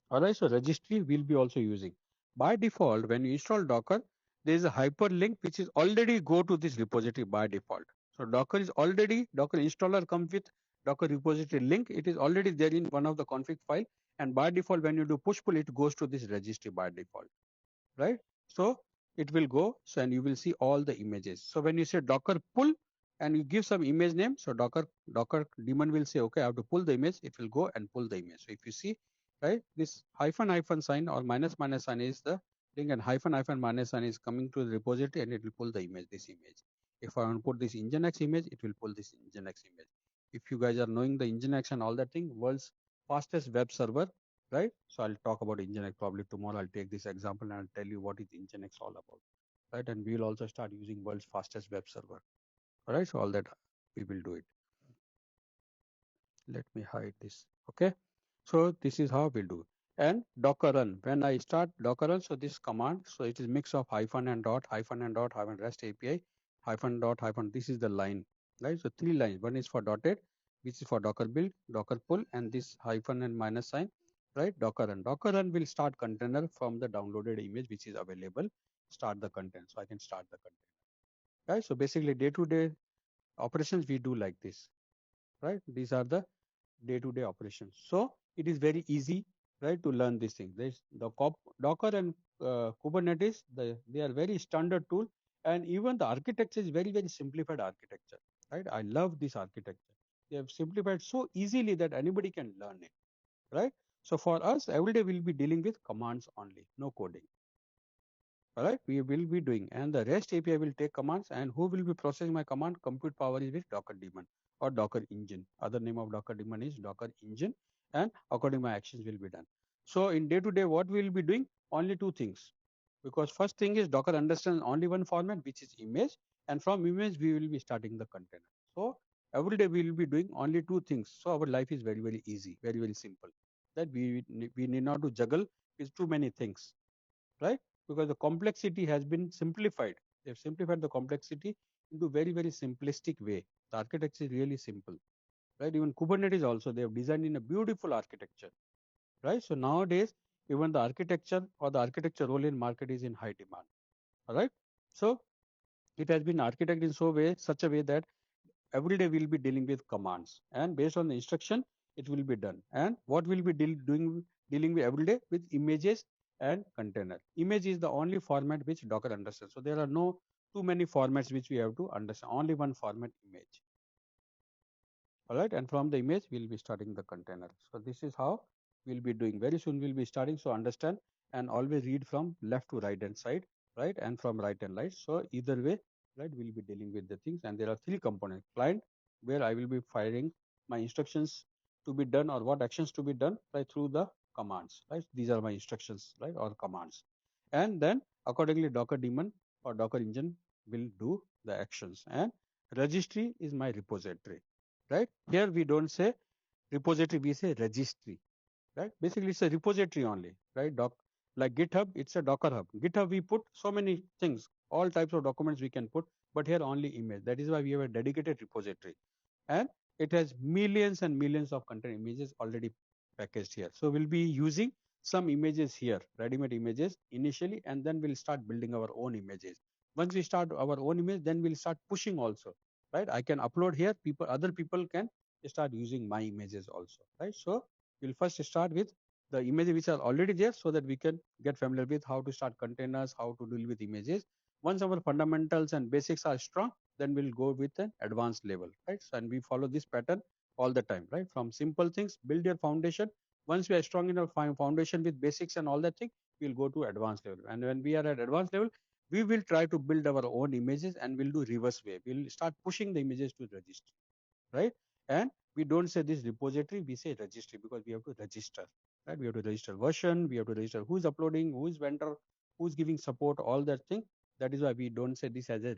All right. So registry will be also using. By default, when you install Docker, there is a hyperlink which is already go to this repository by default. So Docker is already Docker installer comes with Docker repository link. It is already there in one of the config file, and by default, when you do push pull, it goes to this registry by default, right? So it will go, so and you will see all the images. So when you say Docker pull and you give some image name, so Docker daemon will say, okay, I have to pull the image. It will go and pull the image. So if you see, right, this hyphen hyphen sign or minus minus sign is the thing, and hyphen hyphen minus sign is coming to the repository, and it will pull the image, this image. If I want to put this Nginx image, it will pull this Nginx image. If you guys are knowing the Nginx and all that thing, world's fastest web server, right? So I'll talk about Nginx probably tomorrow. I'll take this example and I'll tell you what is Nginx all about, right? And we'll also start using world's fastest web server, all right? So all that we will do it. Let me hide this, okay? So this is how we'll do. And Docker run, when I start Docker run, so this command, so it is mix of hyphen and dot, hyphen REST API, hyphen dot, hyphen, this is the line, right? So three lines, one is for dotted, which is for Docker build, Docker pull, and this hyphen and minus sign, right? Docker run. Docker run will start container from the downloaded image, which is available, start the content. So I can start the container, right? So basically day-to-day operations, we do like this, right? These are the day-to-day operations. So it is very easy, right, to learn these things. There's the Docker and Kubernetes, they are very standard tool, and even the architecture is very, very simplified architecture, right? I love this architecture. They have simplified so easily that anybody can learn it, right? So for us, every day we'll be dealing with commands only, no coding. All right, we will be doing, and the REST API will take commands, and who will be processing my command? Compute power is with Docker daemon or Docker engine. Other name of Docker daemon is Docker engine, and according my actions will be done. So in day to day, what we will be doing? Only two things, because first thing is Docker understands only one format, which is image, and from image we will be starting the container. So every day we will be doing only two things. So our life is very, very easy, very, very simple. That we need not to juggle with too many things, right? Because the complexity has been simplified. They've simplified the complexity into very, very simplistic way. The architecture is really simple, right? Even Kubernetes also, they have designed in a beautiful architecture, right? So nowadays, even the architecture or the architecture role in market is in high demand, all right? So it has been architected in such a way that every day we'll be dealing with commands, and based on the instruction it will be done. And what we'll be dealing with every day with images and container. Image is the only format which Docker understands, so there are no too many formats which we have to understand, only one format, image. All right, and from the image we'll be starting the container. So this is how we'll be doing. Very soon we'll be starting, so understand and always read from left to right hand side, right, and from right and right. So either way, right, we'll be dealing with the things. And there are three components: client, where I will be firing my instructions to be done or what actions to be done, right, through the commands, right? These are my instructions, right, or commands. And then accordingly Docker daemon or Docker engine will do the actions. And registry is my repository, right? Here we don't say repository, we say registry, right? Basically, it's a repository only, right? Like GitHub, it's a Docker hub. GitHub, we put so many things, all types of documents we can put, but here only image. That is why we have a dedicated repository. And it has millions and millions of container images already packaged here. So we'll be using some images here, ready-made images initially, and then we'll start building our own images. Once we start our own image, then we'll start pushing also, right? I can upload here, other people can start using my images also, right? So we'll first start with the images which are already there so that we can get familiar with how to start containers, how to deal with images. Once our fundamentals and basics are strong, then we'll go with an advanced level, right? So, and we follow this pattern all the time, right? From simple things, build your foundation. Once we are strong in our foundation with basics and all that thing, we'll go to advanced level. And when we are at advanced level, we will try to build our own images and we'll do reverse way. We'll start pushing the images to registry, right? And we don't say this repository, we say registry because we have to register, right? We have to register version, we have to register who's uploading, who is vendor, who's giving support, all that thing. That is why we don't say this as a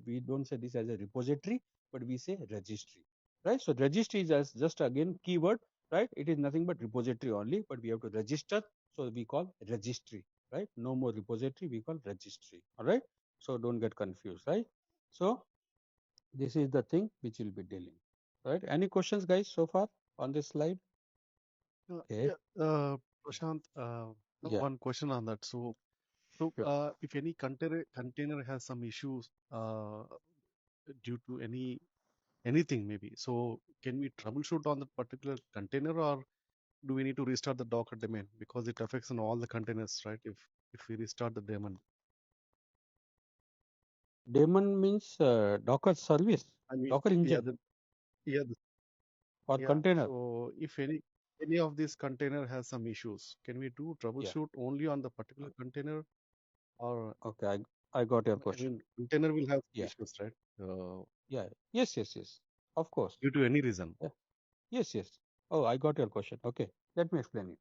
we don't say this as a repository, but we say registry, right? So registry is just again keyword, right? It is nothing but repository only, but we have to register, so we call registry, right? No more repository, we call registry, all right? So don't get confused, right? So this is the thing which will be dealing, right? Any questions, guys, so far on this slide? Okay. Yeah, Prashant, Yeah, one question on that. sure. If any container has some issues due to anything maybe, so can we troubleshoot on that particular container, or do we need to restart the Docker daemon because it affects on all the containers, right? If we restart the daemon, Daemon means Docker service, I mean, Docker yeah, engine, yeah, or yeah. container. So if any of these container has some issues, can we do Yeah. troubleshoot only on the particular container, or Okay, I got your I question. mean, container will have some Yeah, issues, right? yeah. Yes, yes, yes. Of course. Due to any reason. Yeah. Yes, yes. Oh, I got your question. Okay, let me explain it.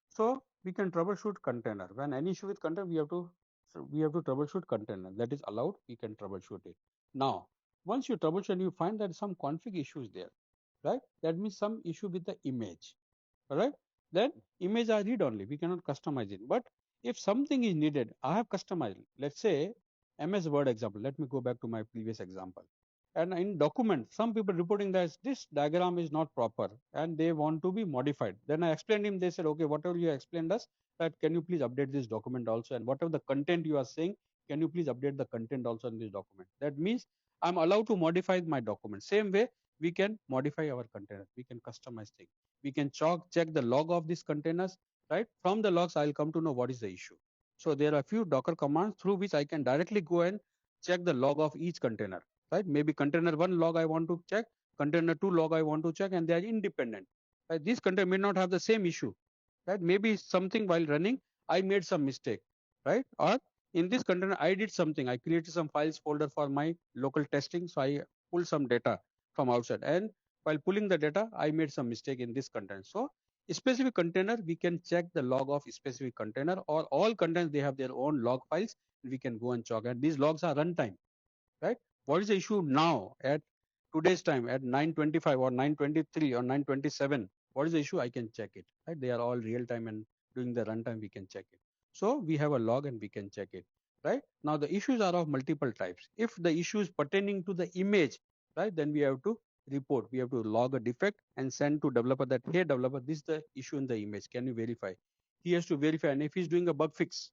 So we can troubleshoot container. When any issue with container, we have to troubleshoot container. That is allowed. We can troubleshoot it. Now, once you troubleshoot, you find that some config issues there, right? That means some issue with the image. All right. Then image are read only. We cannot customize it. But if something is needed, I have customized. Let's say MS Word example. Let me go back to my previous example. And in document, some people reporting that this diagram is not proper and they want to be modified. Then I explained him. They said, okay, whatever you explained us, that can you please update this document also, and whatever the content you are saying, can you please update the content also in this document. That means I'm allowed to modify my document. Same way we can modify our container. We can customize things. We can check the log of these containers, right? From the logs, I'll come to know what is the issue. So there are a few Docker commands through which I can directly go and check the log of each container, right? Maybe container one log I want to check, container two log I want to check, and they are independent. Right? These container may not have the same issue, right? Maybe something while running, I made some mistake, right? Or in this container, I did something. I created some files folder for my local testing. So I pulled some data from outside. And while pulling the data, I made some mistake in this container. So a specific container, we can check the log of a specific container, or all containers, they have their own log files. We can go and check. And these logs are runtime, right? What is the issue now at today's time at 9:25 or 9:23 or 9:27? What is the issue? I can check it, right? They are all real time, and during the runtime we can check it. So we have a log and we can check it, right? Now the issues are of multiple types. If the issue is pertaining to the image, right, then we have to report. We have to log a defect and send to developer that, hey developer, this is the issue in the image. Can you verify? He has to verify, and if he's doing a bug fix,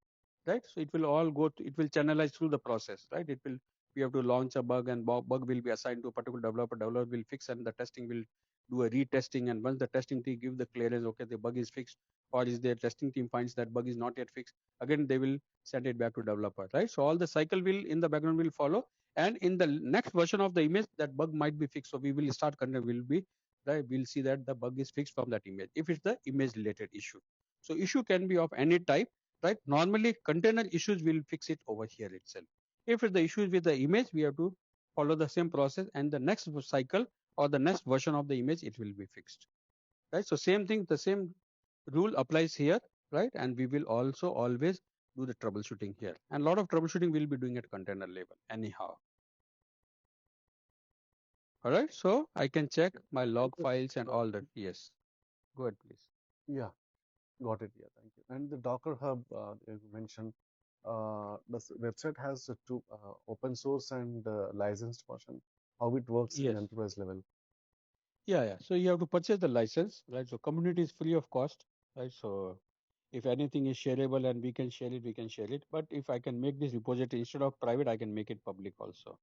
right? So it will all go. It will channelize through the process, right? It will, we have to launch a bug, and bug will be assigned to a particular developer. Developer will fix, and the testing will do a retesting. And once the testing team give the clearance, okay, the bug is fixed, or is their testing team finds that bug is not yet fixed, again they will send it back to developer, right? So all the cycle will in the background will follow, and in the next version of the image, that bug might be fixed. So we will start content will be, right, we'll see that the bug is fixed from that image if it's the image related issue. So issue can be of any type, right? Normally container issues will fix it over here itself. If the issue is with the image, we have to follow the same process, and the next cycle or the next version of the image, it will be fixed, right? So same thing, the same rule applies here, right? And we will also always do the troubleshooting here, and a lot of troubleshooting we'll be doing at container level anyhow. All right, so I can check my And log files and all that. Yes, go ahead please. yeah, got it. Yeah, thank you. And the Docker Hub you mentioned, website has two open source and licensed version. How it works in Yes. enterprise level? Yeah. So you have to purchase the license, right? So community is free of cost, right? So if anything is shareable and we can share it, we can share it. But if I can make this repository instead of private, I can make it public also,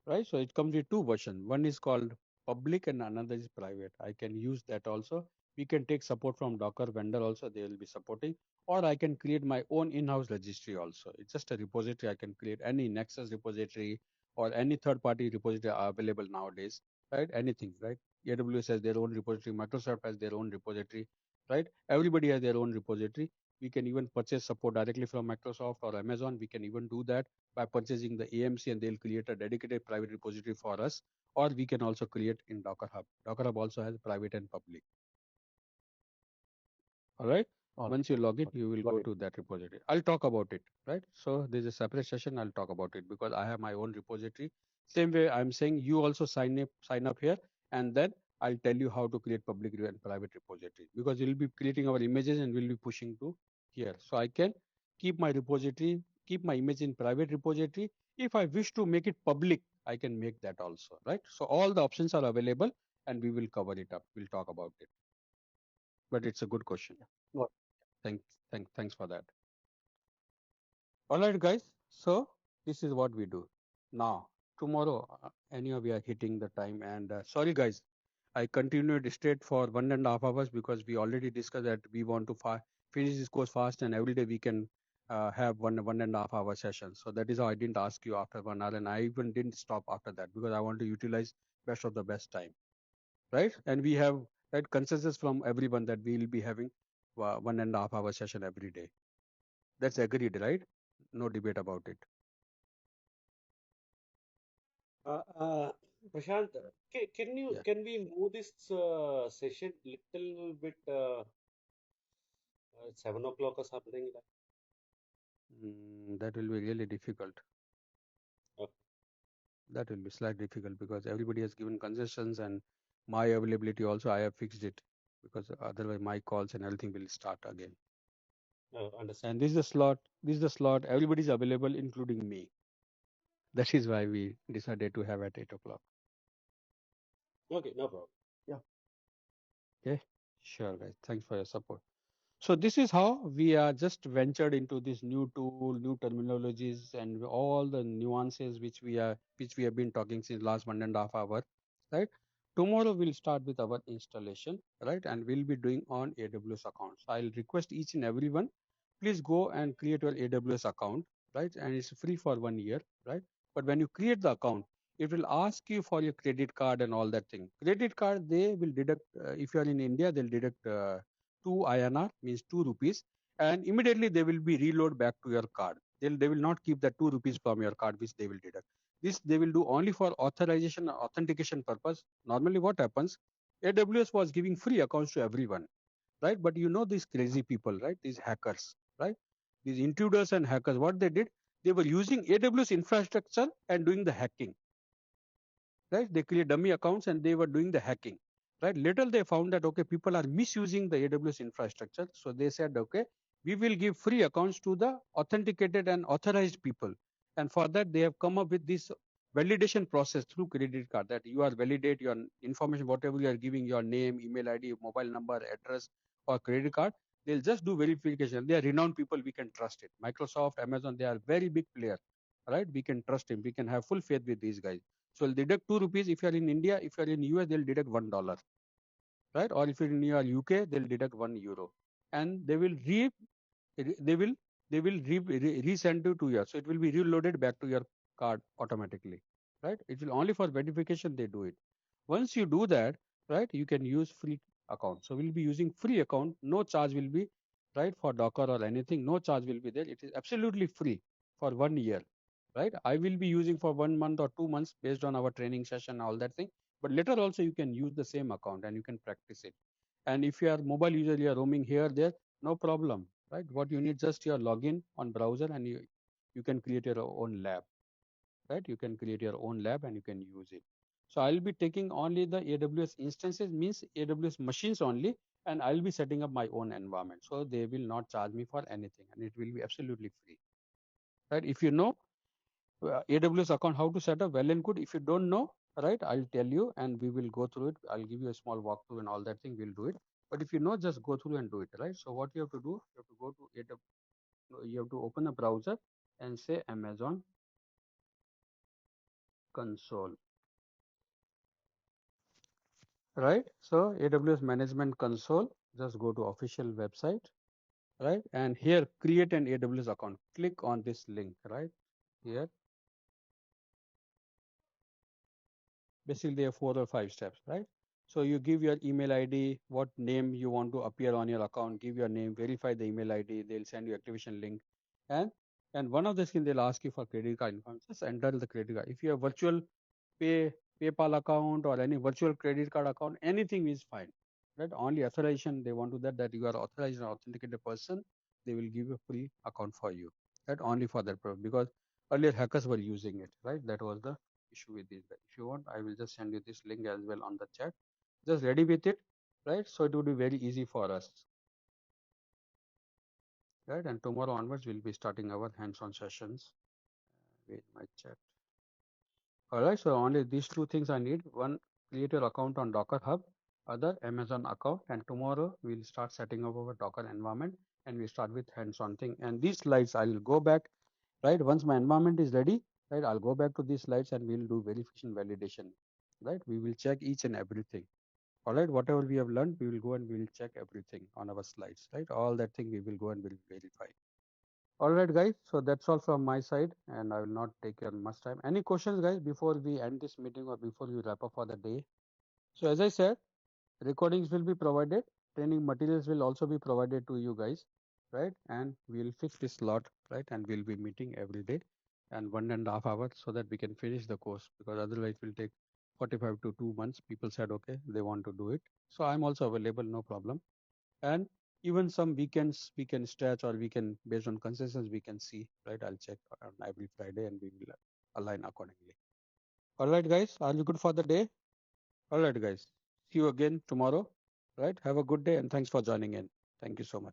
right? So it comes with two versions. One is called public and another is private. I can use that also. We can take support from Docker vendor also. They will be supporting, or I can create my own in-house registry also. It's just a repository. I can create any Nexus repository or any third-party repository are available nowadays, right? Anything, right? AWS has their own repository. Microsoft has their own repository, right? Everybody has their own repository. We can even purchase support directly from Microsoft or Amazon. We can even do that by purchasing the AMC, and they'll create a dedicated private repository for us, or we can also create in Docker Hub. Docker Hub also has private and public. All right. All Once you log in, right, you will got go it. to that repository. I'll talk about it, right? So there's a separate session. I'll talk about it because I have my own repository. Same way I'm saying you also sign up here, and then I'll tell you how to create public and private repository because we'll be creating our images and we'll be pushing to here. So I can keep my repository, keep my image in private repository. If I wish to make it public, I can make that also, right? So all the options are available and we will cover it up. We'll talk about it. But it's a good question. Got Thanks for that. All right, guys. So this is what we do. Now, tomorrow, any of you are hitting the time, and sorry, guys, I continued straight for 1.5 hours because we already discussed that we want to finish this course fast, and every day we can have 1.5 hour session. So that is how I didn't ask you after 1 hour, and I even didn't stop after that because I want to utilize best of the best time, right? And we have that consensus from everyone that we will be having 1.5 hour session every day. That's agreed, right? No debate about it. Uh, uh, Prashant, Yeah. can we move this session little bit 7 o'clock or something like That will be really difficult. that? That will be slightly difficult because everybody has given concessions and my availability also I have fixed it because otherwise my calls and everything will start again. Understood. And this is the slot. This is the slot. Everybody is available, including me. That is why we decided to have at 8 o'clock. Okay, no problem. Yeah. Okay. Sure, guys. Thanks for your support. So this is how we are just ventured into this new tool, new terminologies, and all the nuances which we have been talking since last 1.5 hours, right? Tomorrow we'll start with our installation, right? And we'll be doing on AWS accounts. I'll request each and everyone, please go and create your AWS account, right? And it's free for 1 year, right? But when you create the account, it will ask you for your credit card and all that thing. Credit card, they will deduct, if you are in India, they'll deduct 2 INR, means 2 rupees, and immediately they will be reload back to your card. They will not keep the 2 rupees from your card, which they will deduct. This they will do only for authorization and authentication purpose. Normally, what happens? AWS was giving free accounts to everyone, right? But you know these crazy people, right? These hackers, right? These intruders and hackers, what they did, they were using AWS infrastructure and doing the hacking, right? They create dummy accounts and they were doing the hacking, right? Later they found that okay, people are misusing the AWS infrastructure, so they said okay, we will give free accounts to the authenticated and authorized people, and for that they have come up with this validation process through credit card that you are validate your information, whatever you are giving, your name, email ID, mobile number, address, or credit card. They'll just do verification. They are renowned people, we can trust it. Microsoft, Amazon, they are very big player, right? We can trust him, we can have full faith with these guys. So they'll deduct 2 rupees if you are in India. If you are in US, they'll deduct $1, right? Or if you're in your UK, they'll deduct €1, and they will resend to you. So it will be reloaded back to your card automatically, right? It will only for verification they do it. Once you do that, right, you can use free account. So we'll be using free account. No charge will be, right, for Docker or anything. No charge will be there. It is absolutely free for 1 year, right? I will be using for 1 month or 2 months based on our training session, all that thing. But later also you can use the same account and you can practice it. And if you are mobile user, you are roaming here, there, no problem, right? What you need just your login on browser and you can create your own lab, right? You can create your own lab and you can use it. So I'll be taking only the AWS instances, means AWS machines only, and I'll be setting up my own environment. So they will not charge me for anything and it will be absolutely free, right? If you know AWS account how to set up, well and good. If you don't know, right? I'll tell you and we will go through it. I'll give you a small walkthrough and all that thing, we'll do it. But if you know, just go through and do it, right? So what you have to do, you have to go to it, you have to open a browser and say Amazon console, right? So AWS management console, just go to official website, right? And here create an AWS account. Click on this link, right? Here, basically there are 4 or 5 steps, right? So you give your email ID, what name you want to appear on your account, give your name, verify the email ID, they'll send you activation link, and one of the things they'll ask you for credit card information. Just enter the credit card. If you have virtual pay PayPal account or any virtual credit card account, anything is fine. Right? Only authorization they want to that you are authorized and authenticated person, they will give a free account for you. Right? Only for that purpose, because earlier hackers were using it. Right? That was the issue with this. If you want, I will just send you this link as well on the chat. Just ready with it, right? So it would be very easy for us. Right? And tomorrow onwards, we'll be starting our hands-on sessions. With my chat. All right, so only these 2 things I need. One, create your account on Docker Hub, other Amazon account, and tomorrow we'll start setting up our Docker environment and we start with hands-on thing. And these slides, I will go back, right? Once my environment is ready, right, I'll go back to these slides and we'll do verification validation, right? We will check each and everything. All right, whatever we have learned, we will go and we will check everything on our slides, right? All that thing we will go and we'll verify. All right, guys. So that's all from my side, and I will not take your much time. Any questions, guys, before we end this meeting or before we wrap up for the day? So as I said, recordings will be provided. Training materials will also be provided to you guys, right? And we'll fix this slot, right? And we'll be meeting every day and 1.5 hours so that we can finish the course, because otherwise it will take 45 to 2 months. People said, okay, they want to do it. So I'm also available, no problem. And even some weekends we can stretch, or we can, based on consensus, we can see, right? I'll check on every Friday and we will align accordingly. All right, guys, are you good for the day? All right, guys, see you again tomorrow, right? Have a good day and thanks for joining in. Thank you so much.